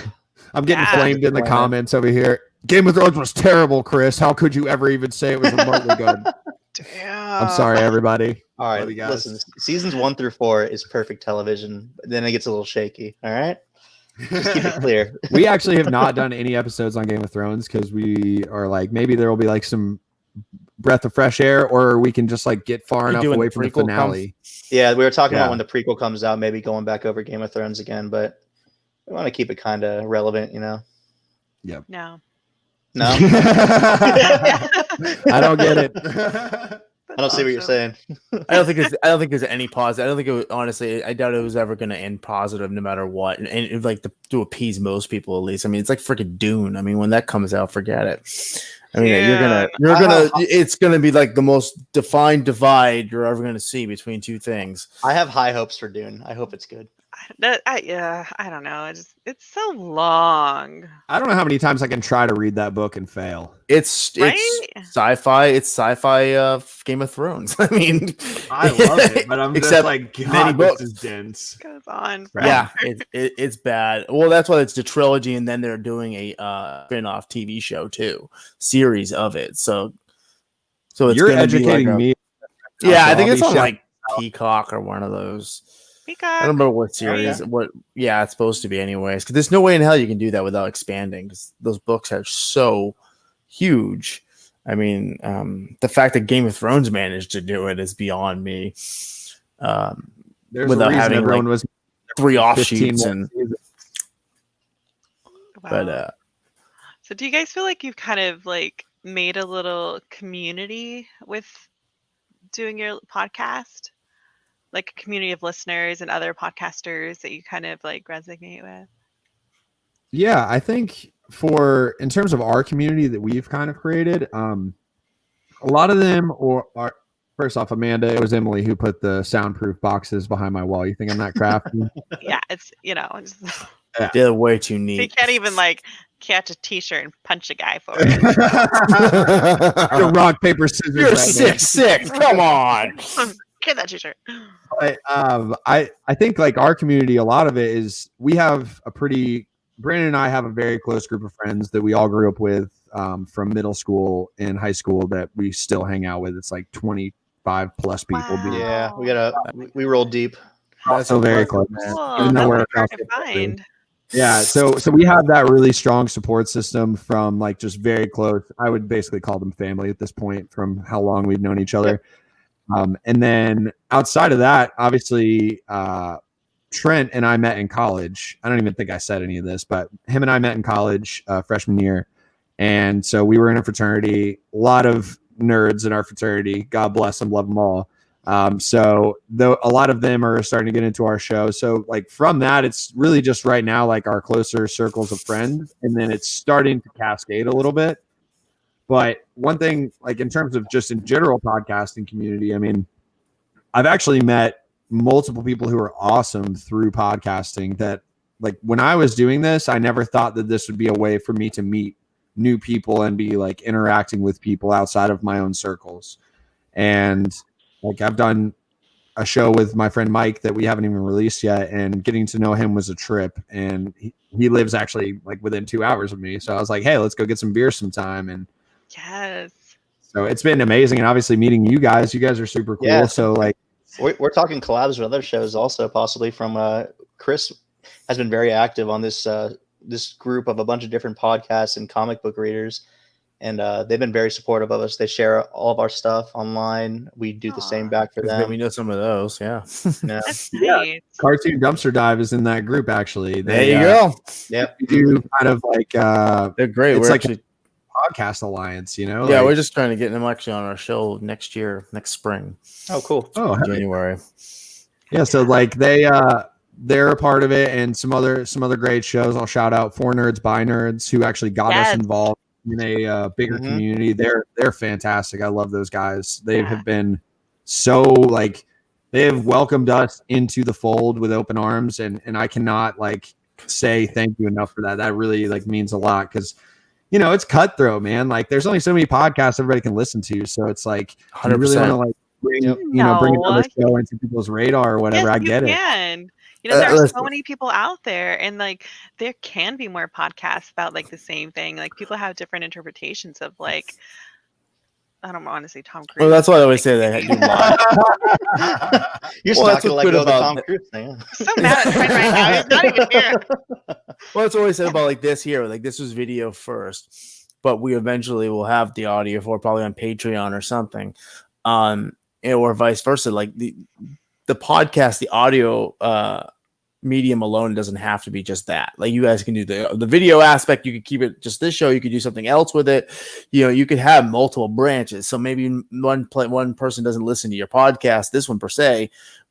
getting Yeah. flamed in the comments over here. Game of Thrones was terrible, Chris. How could you ever even say it was remotely good? Damn. I'm sorry, everybody. All right, Love you guys. listen. Seasons 1 through 4 is perfect television, but then it gets a little shaky. All right, just keep it clear. We actually have not done any episodes on Game of Thrones because we are like, maybe there will be like some breath of fresh air, or we can just like get far You enough doing away the from the prequel finale. Yeah, we were talking Yeah. about when the prequel comes out, maybe going back over Game of Thrones again, but we want to keep it kind of relevant, you know? No. No, I don't get it. I don't see what you're saying. I don't think there's any positive. I don't think it was, honestly. I doubt it was ever going to end positive, no matter what. And it, like to appease most people, at least. I mean, it's like freaking Dune. I mean, when that comes out, forget it. I mean, it's gonna be like the most defined divide you're ever gonna see between two things. I have high hopes for Dune. I hope it's good. I don't know. It's so long. I don't know how many times I can try to read that book and fail. It's sci-fi. It's sci-fi. Game of Thrones. I mean, I love it, but I'm just Except like, many God, books. this is dense. Goes on. yeah, it's bad. Well, that's why it's the trilogy, and then they're doing a spin-off TV show too, series of it. So it's You're gonna educating be like me. Yeah, I So think I'll it's be on shut- like Peacock or one of those. I Peacock. don't remember what series. Yeah, it's supposed to be anyways. Because there's no way in hell you can do that without expanding. Because those books are so huge. I mean, the fact that Game of Thrones managed to do it is beyond me. There's Without a reason having everyone like was 3 15 offshoots more and seasons. Wow. but So do you guys feel like you've kind of like made a little community with doing your podcast? Like a community of listeners and other podcasters that you kind of like resonate with? Yeah, I think in terms of our community that we've kind of created, a lot of them are first off, Amanda, it was Emily who put the soundproof boxes behind my wall. You think I'm that crafty? Yeah, it's just, they're way too you neat. can't even like catch a t-shirt and punch a guy for it. The rock, paper, scissors. You're right, 6'6". Come on. Get that t-shirt. But I think like our community, a lot of it is Brandon and I have a very close group of friends that we all grew up with from middle school and high school that we still hang out with. It's like 25 plus people. Wow. Yeah, we rolled deep. That's so very close. Cool. Even though That's we're like hard across to the country. find. Yeah, so we have that really strong support system from like just very close. I would basically call them family at this point from how long we've known each other. And then outside of that, obviously, Trent and I met in college. I don't even think I said any of this, but him and I met in college freshman year. And so we were in a fraternity, a lot of nerds in our fraternity. God bless them, love them all. So though a lot of them are starting to get into our show. So like from that, it's really just right now, like our closer circles of friends. And then it's starting to cascade a little bit. But one thing, like in terms of just in general podcasting community, I mean, I've actually met multiple people who are awesome through podcasting that like when I was doing this, I never thought that this would be a way for me to meet new people and be like interacting with people outside of my own circles. And like I've done a show with my friend Mike that we haven't even released yet, and getting to know him was a trip. And he lives actually like within 2 hours of me. So I was like, hey, let's go get some beer sometime. And Yes. so it's been amazing. And obviously meeting you guys are super cool. Yeah. So like, We're talking collabs with other shows also, possibly from Chris has been very active on this this group of a bunch of different podcasts and comic book readers, and they've been very supportive of us. They share all of our stuff online. We do the same back for them. We know some of those, yeah. That's Yeah. nice. Cartoon Dumpster Dive is in that group actually. There you go. Yep. We do kind of like They're great. it's We're like actually, podcast alliance, you know? yeah, like, we're just trying to get them actually on our show next spring, Oh, cool. January. yeah. So like they're a part of it, and some other great shows. I'll shout out For Nerds by Nerds, who actually got us involved in a bigger community. They're fantastic. I love those guys. They have been so like they have welcomed us into the fold with open arms, and I cannot like say thank you enough for that. That really like means a lot because you know it's cutthroat, man. Like there's only so many podcasts everybody can listen to, so it's like 100%. you really want to like bring another show into people's radar or whatever. Yes, I get you it. can. You know, there are so listen. many people out there, and like there can be more podcasts about like the same thing. Like people have different interpretations of like I don't want to say Tom Cruise. Well, that's why I always say that. You're Well, not that's gonna what's let good go of the about Tom that. Cruise thing. I'm so mad at Trent right now. He's not even here. Well, that's always said about like this here. Like this was video first, but we eventually will have the audio for probably on Patreon or something, or vice versa. Like the podcast, the audio medium alone doesn't have to be just that. Like you guys can do the video aspect. You could keep it just this show. You could do something else with it. You know, you could have multiple branches. So maybe one person doesn't listen to your podcast, this one per se,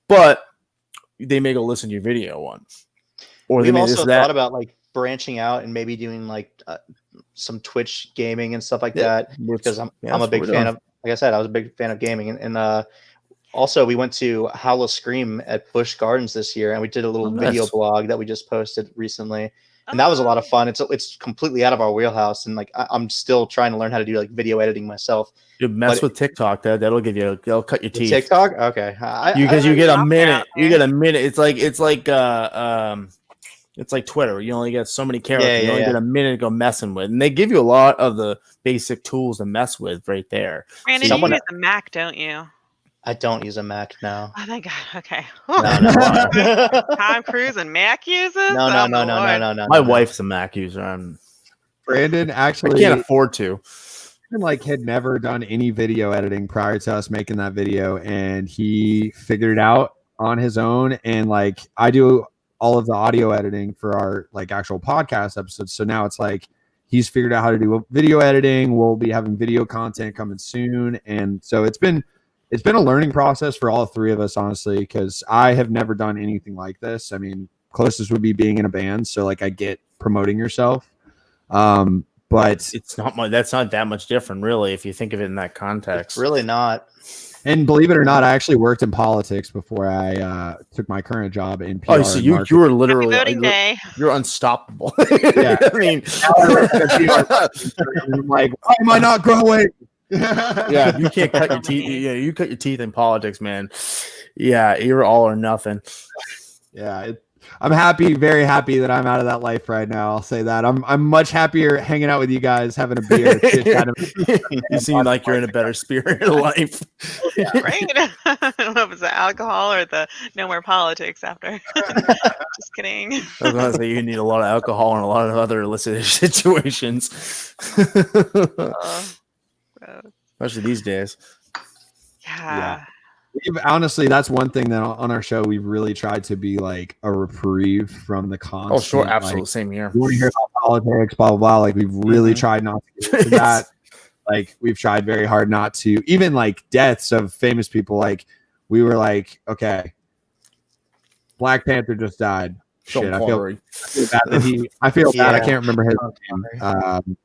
but they may go listen to your video one. Or We've they may also this, that. thought about like branching out and maybe doing like some Twitch gaming and stuff like that, because I'm a big fan of, like I said, I was a big fan of gaming, and also we went to Howl of Scream at Busch Gardens this year, and we did a little video blog that we just posted recently, and that was a lot of fun. It's completely out of our wheelhouse, and like I'm still trying to learn how to do like video editing myself. You mess with TikTok, that'll cut your teeth. TikTok, okay, because you get a minute. You get a minute. It's like Twitter. You only get so many characters. You only get a minute to go messing with, and they give you a lot of the basic tools to mess with right there. Brandon, you use a Mac, don't you? I don't use a Mac now. Oh, thank God. Okay. No. Tom Cruise and Mac users? No. My wife's a Mac user. Brandon, actually, I can't afford to. Justin like had never done any video editing prior to us making that video, and he figured it out on his own. And like I do all of the audio editing for our like actual podcast episodes. So now it's like he's figured out how to do video editing. We'll be having video content coming soon. And so it's been a learning process for all three of us, honestly, because I have never done anything like this. I mean, closest would be being in a band. So like I get promoting yourself. But it's not much. That's not that much different, really, if you think of it in that context. It's really not. And believe it or not, I actually worked in politics before I took my current job in PR. Oh, so you were literally voting day. You're unstoppable. Yeah, I mean, I'm like, why am I not growing? Yeah, you can't cut your teeth. Yeah, you cut your teeth in politics, man. Yeah, you're all or nothing. Yeah, I'm happy, very happy that I'm out of that life right now. I'll say that. I'm much happier hanging out with you guys, having a beer. You seem like you're in a better spirit of life. Yeah, right? I don't know if it's the alcohol or the no more politics after. Just kidding. I was going to say you need a lot of alcohol and a lot of other illicit situations. Especially these days. Yeah. Honestly, that's one thing that on our show we've really tried to be like a reprieve from the constant. Oh, sure, absolutely, like, same here. You want to hear about politics, blah blah blah. Like we've really tried not to get into that. Like we've tried very hard not to. Even like deaths of famous people. Like we were like, okay, Black Panther just died. Shit, I feel bad that I feel bad. I can't remember his name.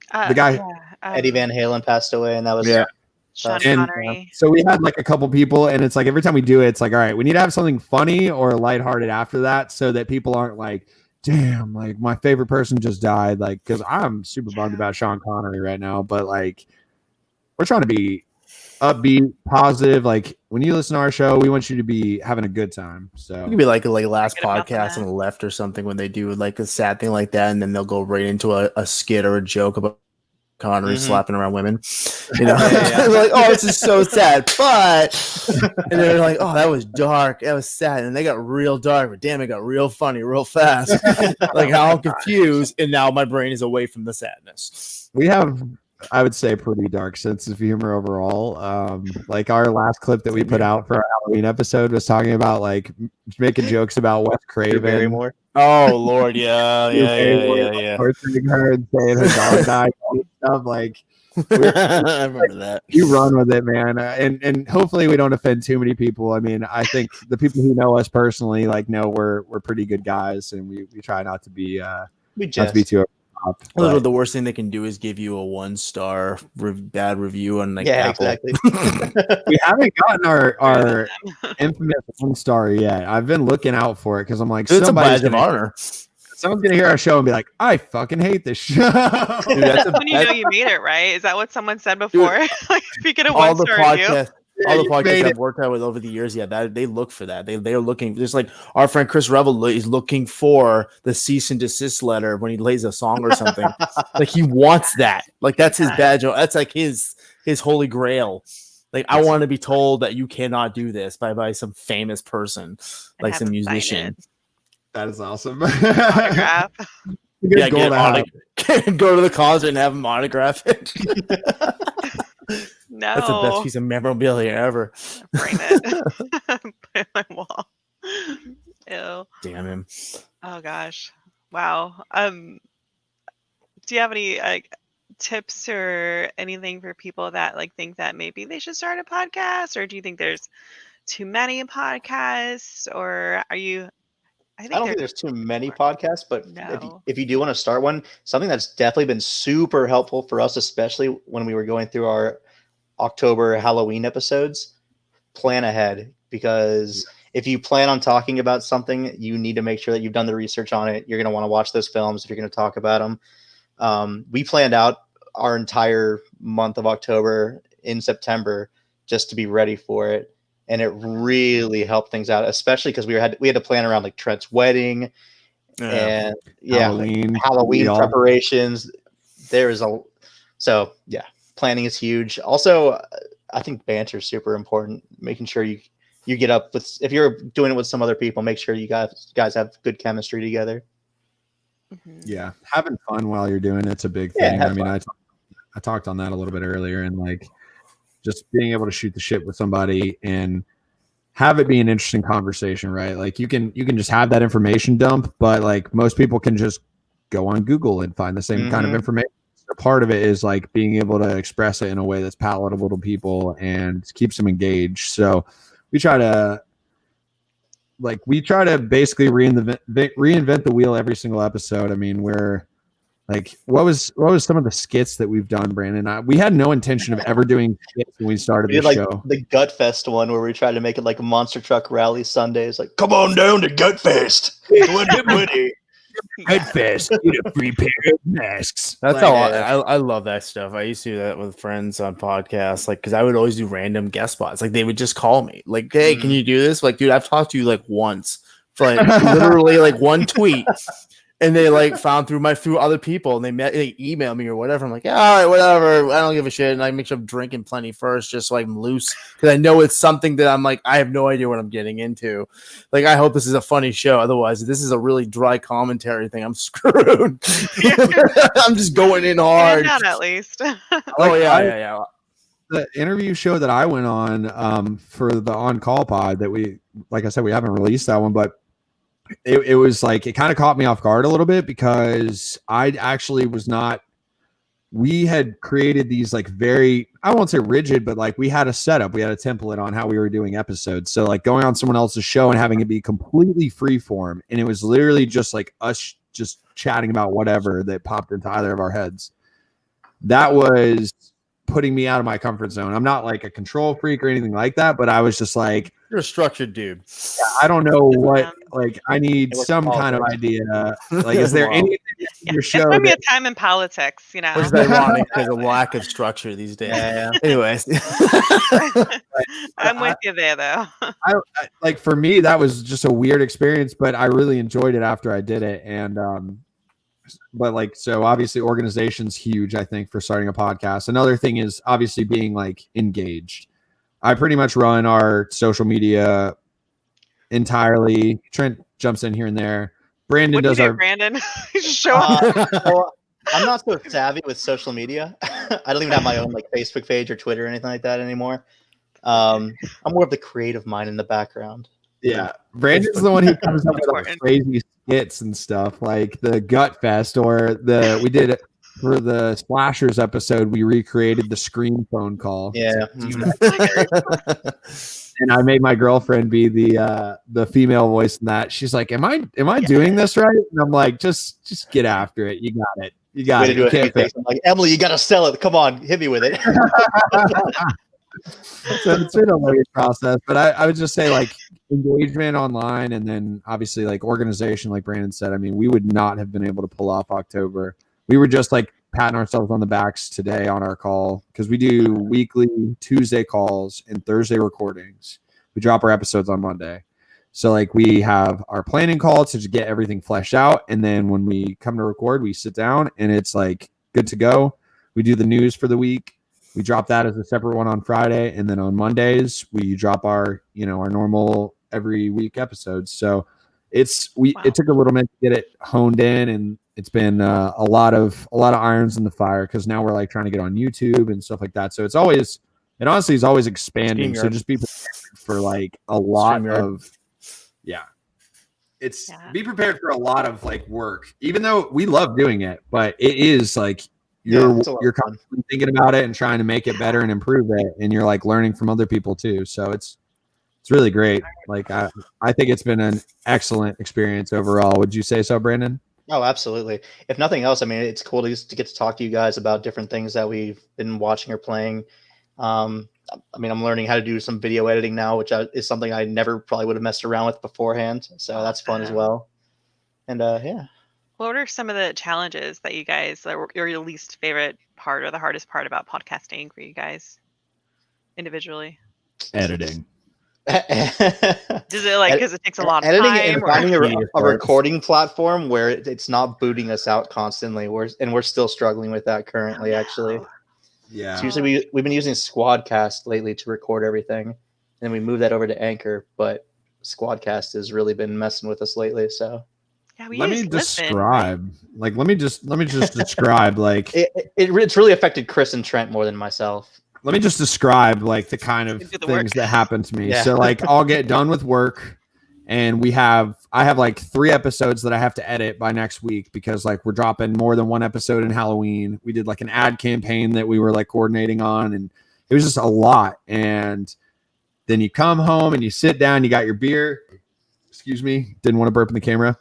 The guy Eddie Van Halen passed away, and that was Sean Connery. So we had like a couple people, and it's like every time we do it, it's like, all right, we need to have something funny or lighthearted after that, so that people aren't like, damn, like my favorite person just died. Like, because I'm super bummed about Sean Connery right now, but like we're trying to be upbeat, positive. Like when you listen to our show, we want you to be having a good time. So you could be like last podcast on the left or something when they do like a sad thing like that, and then they'll go right into a skit or a joke about Connery slapping around women, you know. They're like, oh, this is so sad, but and they're like, oh, that was dark, that was sad, and they got real dark, but damn, it got real funny real fast. Like how I'm confused, and now my brain is away from the sadness. We have, I would say, pretty dark sense of humor overall. Like our last clip that we put out for our Halloween episode was talking about like making jokes about Wes Craven. Oh Lord, yeah. Torturing her and saying her dog died, all this stuff. Like, I remember that. You run with it, man, and hopefully we don't offend too many people. I mean, I think the people who know us personally, like, know we're pretty good guys, and we try not to be not to be too. Literally, the worst thing they can do is give you a 1-star bad review on like Apple. Exactly. We haven't gotten our infamous 1-star yet. I've been looking out for it because I'm like, it's a badge of honor. Someone's gonna hear our show and be like, I fucking hate this show. Dude, that's when you know you made it, right? Is that what someone said before? Like, if you get a 1-star review. All the podcasts I've worked out with over the years, that they look for that. They're looking, just like our friend Chris Revel is looking for the cease and desist letter when he lays a song or something. Like he wants that. Like that's his badge. That's like his holy grail. Like I want to be told that you cannot do this by some famous person, like some musician. That is awesome. Autograph. Yeah, go to the concert and have him autograph it. No, that's the best piece of memorabilia ever. Bring it. Put it on my wall. Ew. Damn him. Oh gosh. Wow. Do you have any like tips or anything for people that like think that maybe they should start a podcast, or do you think there's too many podcasts, or are you? I don't think there's too many podcasts, but if you do want to start one, something that's definitely been super helpful for us, especially when we were going through our October Halloween episodes, plan ahead, because if you plan on talking about something, you need to make sure that you've done the research on it. You're going to want to watch those films if you're going to talk about them. We planned out our entire month of October in September just to be ready for it. And it really helped things out, especially because we had to plan around like Trent's wedding and Halloween preparations. Planning is huge. Also, I think banter is super important. Making sure you get up with, if you're doing it with some other people, make sure you guys have good chemistry together. Yeah, having fun while you're doing it's a big thing. I mean, I talked on that a little bit earlier, and like just being able to shoot the shit with somebody and have it be an interesting conversation, right? Like you can just have that information dump, but like most people can just go on Google and find the same kind of information. So part of it is like being able to express it in a way that's palatable to people and keeps them engaged. So we try to basically reinvent the wheel every single episode. I mean, we're like, what was some of the skits that we've done, Brandon? We had no intention of ever doing skits when we started the show. The Gut Fest one where we tried to make it like a monster truck rally Sundays. Like, come on down to Gut Fest. Gut Fest, get a free pair of masks. That's how I love that stuff. I used to do that with friends on podcasts, like because I would always do random guest spots. Like they would just call me, like, "Hey, can you do this?" Like, dude, I've talked to you like once for like literally like one tweet. And they like found through other people, and they email me or whatever. I'm like, yeah, all right, whatever. I don't give a shit. And I make sure I'm drinking plenty first, just so I'm loose, because I know it's something that I'm like, I have no idea what I'm getting into. Like, I hope this is a funny show. Otherwise, if this is a really dry commentary thing, I'm screwed. I'm just going in hard. Not at least. Yeah. The interview show that I went on for the On Call pod that we, like I said, we haven't released that one, but it was like, it kind of caught me off guard a little bit because I actually was not, we had created these like very, I won't say rigid, but like we had a setup, we had a template on how we were doing episodes. So like going on someone else's show and having it be completely free form. And it was literally just like us just chatting about whatever that popped into either of our heads. That was putting me out of my comfort zone. I'm not like a control freak or anything like that, but I was just like, you're a structured dude. I don't know what, like, I need some kind of idea. Like, is there anything in your show? It's going to be a time in politics, you know. Which is ironic because of lack of structure these days. Yeah. Anyways. I'm with you there, though. I like, for me, that was just a weird experience, but I really enjoyed it after I did it. And, but like, so obviously organization's huge, I think, for starting a podcast. Another thing is obviously being like engaged. I pretty much run our social media entirely. Trent jumps in here and there. Brandon does our. Brandon, you just show up. Well, I'm not so savvy with social media. I don't even have my own like Facebook page or Twitter or anything like that anymore. I'm more of the creative mind in the background. Yeah, Brandon's the one who comes up with like crazy skits and stuff, like the Gut Fest, or we did it for the Splashers episode. We recreated the Scream phone call. Yeah, and I made my girlfriend be the female voice in that. She's like, "Am I doing this right?" And I'm like, "Just get after it. You got it. You got it." I'm like, Emily, you got to sell it. Come on, hit me with it. So it's been a learning process, but I would just say like engagement online, and then obviously like organization, like Brandon said. I mean, we would not have been able to pull off October. We were just like patting ourselves on the backs today on our call because we do weekly Tuesday calls and Thursday recordings. We drop our episodes on Monday. So like we have our planning call to get everything fleshed out, and then when we come to record, we sit down and it's like good to go. We do the news for the week. We drop that as a separate one on Friday, and then on Mondays we drop our our normal every week episodes. So it took a little minute to get it honed in, and it's been a lot of irons in the fire because now we're like trying to get on YouTube and stuff like that. So it honestly is always expanding. So just be prepared for like a lot of be prepared for a lot of like work, even though we love doing it, but it is like you're constantly thinking about it and trying to make it better and improve it, and you're like learning from other people too. So it's really great. Like I think it's been an excellent experience overall. Would you say so, Brandon? Oh, absolutely. If nothing else, I mean, it's cool to get to talk to you guys about different things that we've been watching or playing. I mean, I'm learning how to do some video editing now, which is something I never probably would have messed around with beforehand. So that's fun as well. And yeah. What are some of the challenges that you guys, or your least favorite part or the hardest part about podcasting for you guys individually? Editing. Does it like, because it takes a lot of editing time? And finding a recording platform where it's not booting us out constantly. We're still struggling with that currently, actually. Yeah. It's usually we've been using Squadcast lately to record everything, and we moved that over to Anchor, but Squadcast has really been messing with us lately. So Yeah, we Let use me Listen, right? describe. Like, let me just describe. Like, let me just describe. Like, It's really affected Chris and Trent more than myself. let me just describe like the kind of Do the things work. that happen to me. Yeah. So like I'll get done with work and I have like 3 episodes that I have to edit by next week because like we're dropping more than 1 episode in Halloween. We did like an ad campaign that we were like coordinating on, and it was just a lot. And then you come home and you sit down, you got your beer. Excuse me, didn't want to burp in the camera.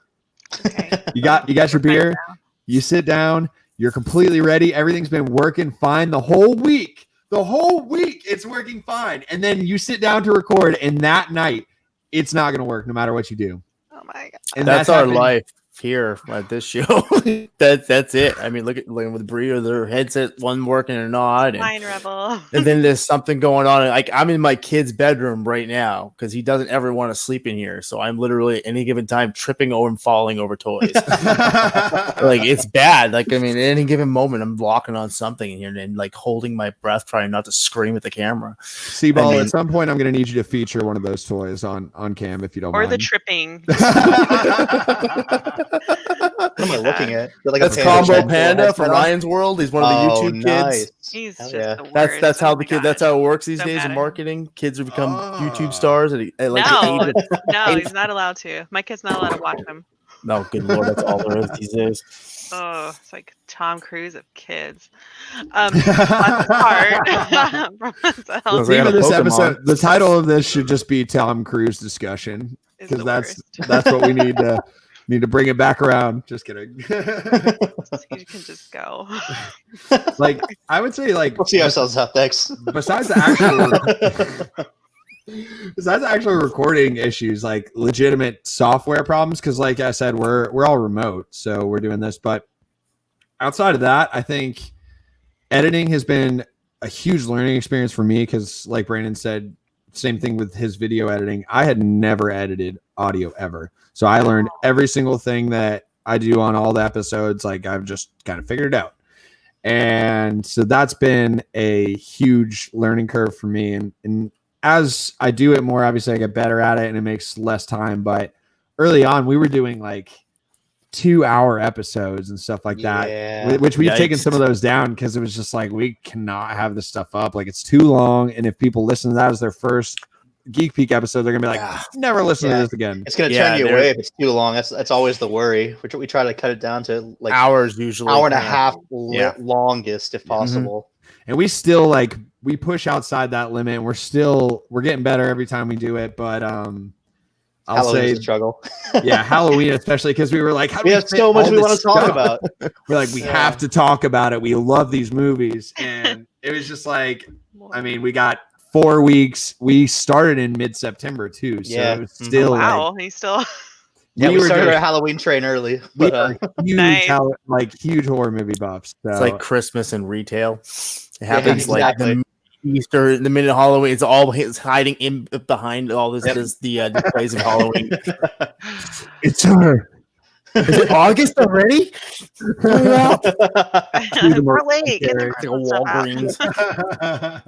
Okay. You got your We're fine beer. now. You sit down, you're completely ready. Everything's been working fine the whole week. The whole week it's working fine. And then you sit down to record, and that night it's not going to work no matter what you do. Oh my god. And That's our happened- life here at this show. that's it. I mean, look at with BriP0e, their headset one working or not, Fine, Rebel. and then there's something going on. Like I'm in my kid's bedroom right now because he doesn't ever want to sleep in here. So I'm literally at any given time tripping over and falling over toys. Like it's bad. Like I mean, at any given moment, I'm locking on something in here and like holding my breath, trying not to scream at the camera. CBall, I mean- at some point I'm going to need you to feature one of those toys on cam if you don't Or mind. the tripping. What am I looking at? Like That's a Combo headset Panda with from a headset on? Ryan's World. He's one of the YouTube kids. He's Hell just yeah. the worst. That's how Oh the my kid. God. That's how it works these So days in mad. marketing. Kids have become Oh. YouTube stars at like No, age. no, he's not allowed to. My kid's not allowed to watch him. No, good lord, that's all there is these days. Oh, it's like Tom Cruise of kids. That's hard. Sounds The like name a of this Pokemon. episode, the title of this should just be Tom Cruise discussion, Is because the that's worst. that's what we need to bring it back around. Just kidding. You can just go. Like I would say, like We'll see ourselves out next. besides the actual recording issues, like legitimate software problems, because like I said, we're all remote, so we're doing this. But outside of that, I think editing has been a huge learning experience for me, because like Brandon said, same thing with his video editing. I had never edited audio ever, so I learned every single thing that I do on all the episodes. Like I've just kind of figured it out. And so that's been a huge learning curve for me. And as I do it more, obviously I get better at it and it makes less time. But early on, we were doing like 2-hour episodes and stuff like that, Yeah. which we've taken Yikes. some of those down because it was just like, we cannot have this stuff up. Like it's too long. And if people listen to that as their first Geek Peak episode, they're going to be like, Yeah. never listen Yeah. to this again. It's gonna Yeah, turn you they're- away if it's too long. That's always the worry. We try to cut it down to like Hours usually. hour and a kinda. half Yeah. longest if possible. And we still like, we push outside that limit. And we're getting better every time we do it. But I'll Halloween say, is a struggle. yeah, Halloween, especially because we were like, how do We have fit so much all we this want to talk stuff? about. We're like, we Yeah. have to talk about it. We love these movies. And it was just like, I mean, we got 4 weeks. We started in mid-September too. So Yeah. it was still Wow, he's still. Yeah, we were started just- our Halloween train early. we But are huge, Nice. huge horror movie buffs. So It's like Christmas in retail. It happens like exactly. the Easter, the minute Halloween. It's hiding in behind all this. Yep. The displays of Halloween. it's her. Is it August already? We're late. Get the It's like a Christmas stuff out. Walgreens.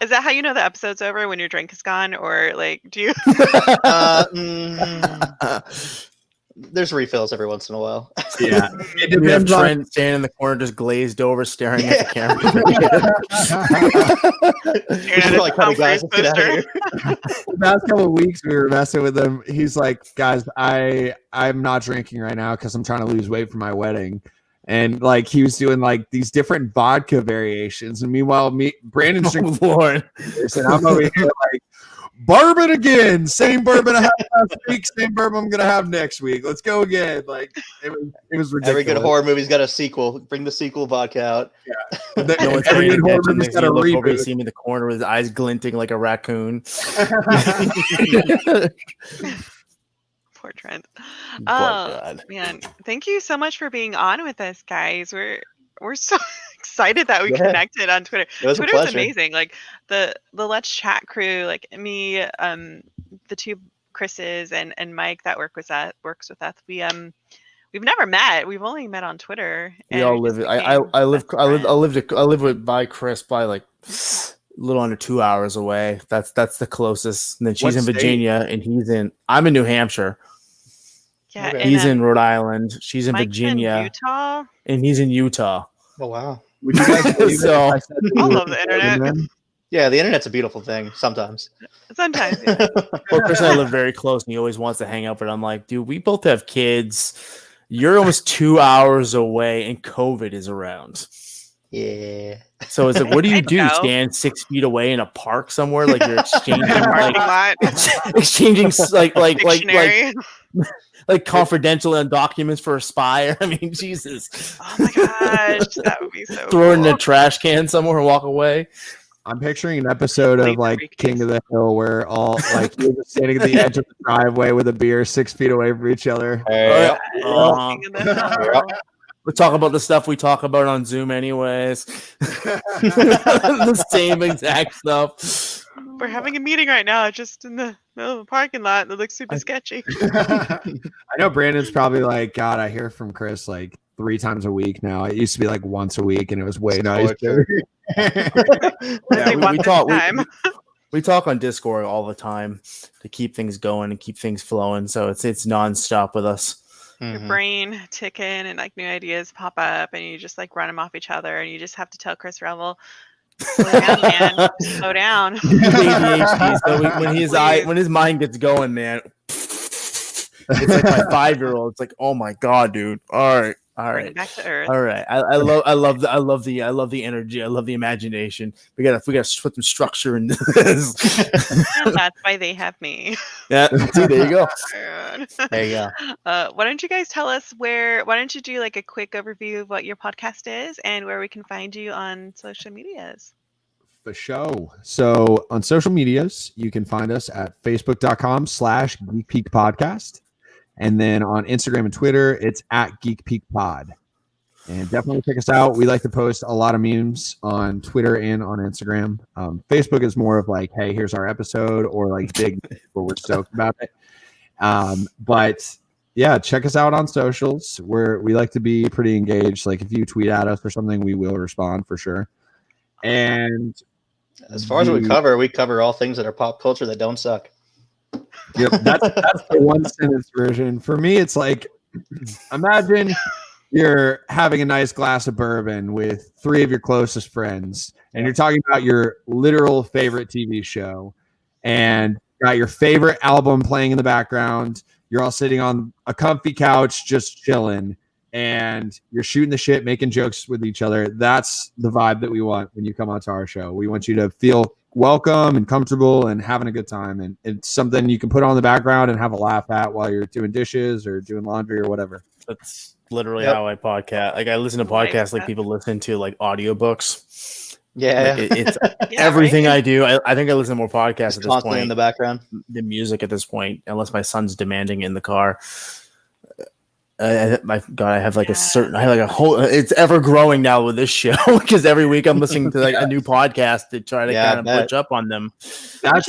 Is that how you know the episode's over, when your drink is gone, or like do you? There's refills every once in a while. Yeah. It You have depends on- Trent standing in the corner, just glazed over, staring at the camera. We should probably cut it, guys. Let's get out of here. the past couple of weeks we were messing with him. He's like, guys, I'm not drinking right now because I'm trying to lose weight for my wedding. And like he was doing like these different vodka variations. And meanwhile, Brandon's Oh, drinking Lord. this, and I'm over here like, bourbon again. Same bourbon I had last week, same bourbon I'm gonna have next week. Let's go again. Like it was ridiculous. Every good horror movie's got a sequel. Bring the sequel vodka out. No one's Every paying good horror attention. movie's Next got thing a you look over, you reboot. see him in the corner with his eyes glinting like a raccoon. Poor Trent. But, Oh God. man, thank you so much for being on with us, guys. We're so excited that we Yeah. connected on Twitter. It was a Twitter's pleasure. amazing. Like the Let's Chat crew, like me, the two Chris's and Mike that works with us. We've never met. We've only met on Twitter. We and all we live. just I became live. best I live. friends. I live with by Chris by like a little under 2 hours away. That's the closest. And then she's What in state? Virginia, and I'm in New Hampshire. Yeah, Okay. and, He's in Rhode Island. She's in Mike's Virginia, in Utah. and he's in Utah. Oh wow. Would you guys believe it if So- I said that I you love were the internet. Florida, man? Yeah, the internet's a beautiful thing sometimes. Sometimes, yeah. Well, Chris and I live very close, and he always wants to hang out. But I'm like, dude, we both have kids. You're almost 2 hours away, and COVID is around. Yeah. So it's like, what do you I'd do? go. Stand 6 feet away in a park somewhere, like you're exchanging, Parking like, lot. exchanging like Dictionary. confidential documents for a spy. I mean, Jesus. Oh my gosh, that would be so Throw it in cool. a trash can somewhere and walk away. I'm picturing an episode Leave of the like briefcase. King of the Hill where all like you're just standing at the edge of the driveway with a beer 6 feet away from each other. Yep. King of the Hill. We talk about the stuff we talk about on Zoom, anyways. The same exact stuff. We're having a meeting right now, just in the middle of the parking lot. That looks super sketchy. I know Brandon's probably like, God, I hear from Chris like 3 times a week now. It used to be like once a week, and it was way It's nicer. Only one this time. We talk on Discord all the time to keep things going and keep things flowing. So it's nonstop with us. Your Mhm. brain ticking and like new ideas pop up, and you just like run them off each other, and you just have to tell Chris Revel, slow down, man. Just slow down. He's ADHD, so when his mind gets going, man, it's like my 5-year-old. It's like, oh my god, dude. All right. Bring it back to earth. All right. I love the energy. I love the imagination. We gotta put some structure into this. And that's why they have me. Yeah. See, there you go. There you go. Why don't you guys tell us why don't you do like a quick overview of what your podcast is and where we can find you on social medias? For show. So on social medias, you can find us at facebook.com/Geek Peak Podcast. And then on Instagram and Twitter, it's at Geek Peak Pod. And definitely check us out. We like to post a lot of memes on Twitter and on Instagram. Facebook is more of like, hey, here's our episode, or like big where we're stoked about it. But yeah, check us out on socials. We like to be pretty engaged. Like if you tweet at us or something, we will respond for sure. And As far as we cover all things that are pop culture that don't suck. Yep, that's the one sentence version. For me, it's like, imagine you're having a nice glass of bourbon with 3 of your closest friends, and you're talking about your literal favorite TV show, and got your favorite album playing in the background. You're all sitting on a comfy couch, just chilling, and you're shooting the shit, making jokes with each other. That's the vibe that we want when you come onto our show. We want you to feel welcome and comfortable and having a good time, and it's something you can put on the background and have a laugh at while you're doing dishes or doing laundry or whatever. That's literally how I podcast. Like I listen to podcasts like people listen to like audiobooks. Yeah. Like it's Yeah, everything right? I do. I think I listen to more podcasts at this Constantly point in the background. than music at this point, unless my son's demanding in the car. My God, I have like a whole. It's ever growing now with this show because every week I'm listening to like a new podcast to try to Yeah, kind I of bet. push up on them. I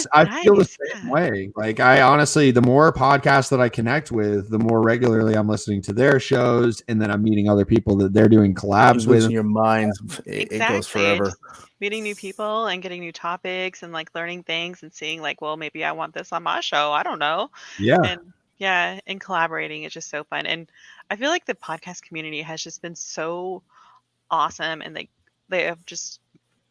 feel the nice, same yeah. way. Like I honestly, the more podcasts that I connect with, the more regularly I'm listening to their shows, and then I'm meeting other people that they're doing collabs with. Losing your minds, it goes forever. Just meeting new people and getting new topics and like learning things and seeing like, well, maybe I want this on my show. I don't know. Yeah. And yeah, and collaborating is just so fun. And I feel like the podcast community has just been so awesome, and they have just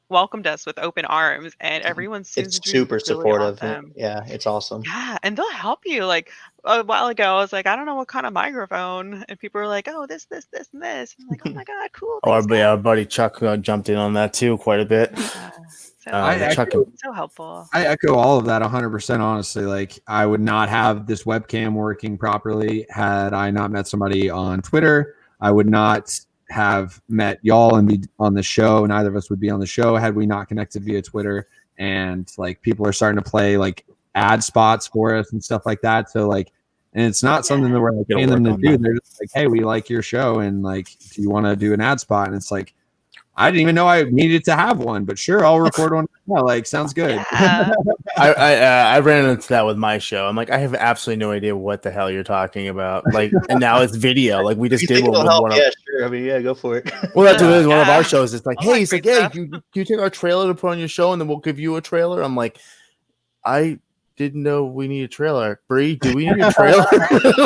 welcomed us with open arms, and everyone seems It's to be super really supportive. awesome. Yeah, it's awesome. Yeah, and they'll help you. Like a while ago, I was like, I don't know what kind of microphone, and people were like, oh, this, and this. I'm like, oh my god, cool. Oh, thanks, our buddy Chuck jumped in on that too quite a bit. guys." So, Chuck, so helpful. I echo all of that 100%. Honestly, like I would not have this webcam working properly had I not met somebody on Twitter. I would not have met y'all and be on the show. Neither of us would be on the show had we not connected via Twitter. And like people are starting to play like ad spots for us and stuff like that. So like, and it's not something that we're like paying them to do. They're just like, hey, we like your show, and like, do you want to do an ad spot? And it's like, I didn't even know I needed to have one, but sure, I'll record one. Yeah, like, sounds good. Yeah. I ran into that with my show. I'm like, I have absolutely no idea what the hell you're talking about. Like, and now it's video. Like we just You did think one it'll with help? one of. Yeah, sure. I mean, yeah, go for it. Well, that's what it is. One of Yeah. our shows. It's like, I hey, like he's like, great hey, stuff. can you take our trailer to put on your show, and then we'll give you a trailer. I'm like, I didn't know we need a trailer. Bree, do we need a trailer?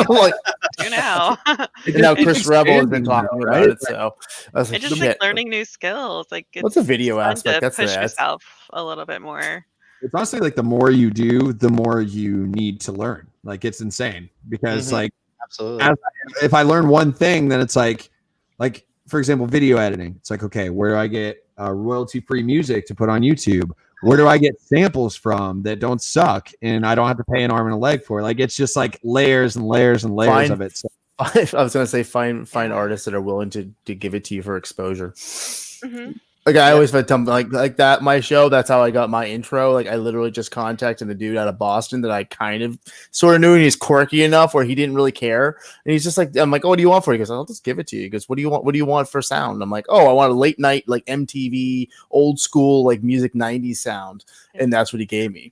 Like, Do now. and now Chris Rebel has been expanding, talking though, about right? it, so I was like, And just shit. like learning new skills. Like What's the it's video fun aspect? to That's push the yourself a little bit more. It's honestly like the more you do, the more you need to learn. Like it's insane because like Absolutely. if I learn one thing, then it's like for example, video editing. It's like, okay, where do I get royalty-free music to put on YouTube? Where do I get samples from that don't suck and I don't have to pay an arm and a leg for? Like it's just like layers and layers and layers of it. So, I was gonna say find artists that are willing to give it to you for exposure. Mm-hmm. Like I always find something like that. My show, that's how I got my intro. Like I literally just contacted a dude out of Boston that I kind of sort of knew, and he's quirky enough where he didn't really care. And he's just like, I'm like, oh, what do you want for it? He goes, I'll just give it to you. He goes, what do you want? What do you want for sound? I'm like, oh, I want a late night, like MTV, old school, like music 90s sound. And that's what he gave me.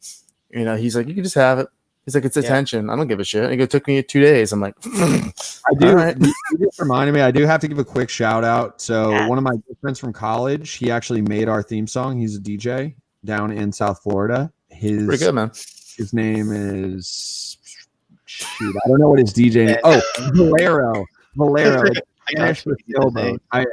You know, he's like, you can just have it. He's like, it's attention. I don't give a shit. And it took me 2 days. I'm like, I do. Right. You just reminded me. I do have to give a quick shout out. So one of my good friends from college, he actually made our theme song. He's a DJ down in South Florida. Pretty good, man. His name is shoot. I don't know what his DJ name. Oh, Valero.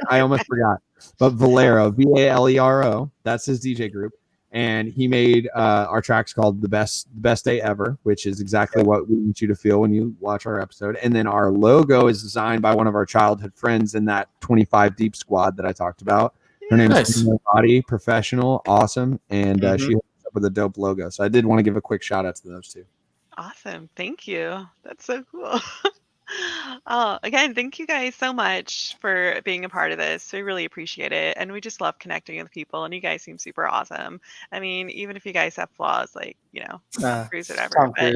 I almost forgot. But Valero, Valero. That's his DJ group. And he made our tracks called the best day ever, which is exactly what we want you to feel when you watch our episode. And then our logo is designed by one of our childhood friends in that 25 Deep squad that I talked about. Her name is Body, professional, awesome, and she hooks up with a dope logo. So I did want to give a quick shout out to those two. Awesome. Thank you. That's so cool. Oh, again, thank you guys so much for being a part of this. We really appreciate it. And we just love connecting with people. And you guys seem super awesome. I mean, even if you guys have flaws, like, you know, cruise whatever. But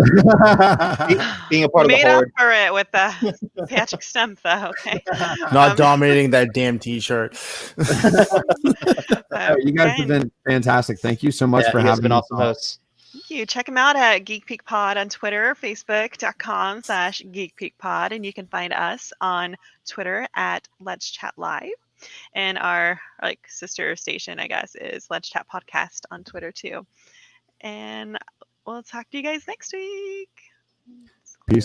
being a part of the made up horde. for it with the Patrick Stump, though. Okay. Not dominating that damn t-shirt. You guys have been fantastic. Thank you so much for having been me. Awesome hosts. Thank you. Check them out at Geek Peak Pod on Twitter, facebook.com/Geek Peak Pod. And you can find us on Twitter at Let's Chat Live. And our sister station, I guess, is Let's Chat Podcast on Twitter too. And we'll talk to you guys next week. Peace and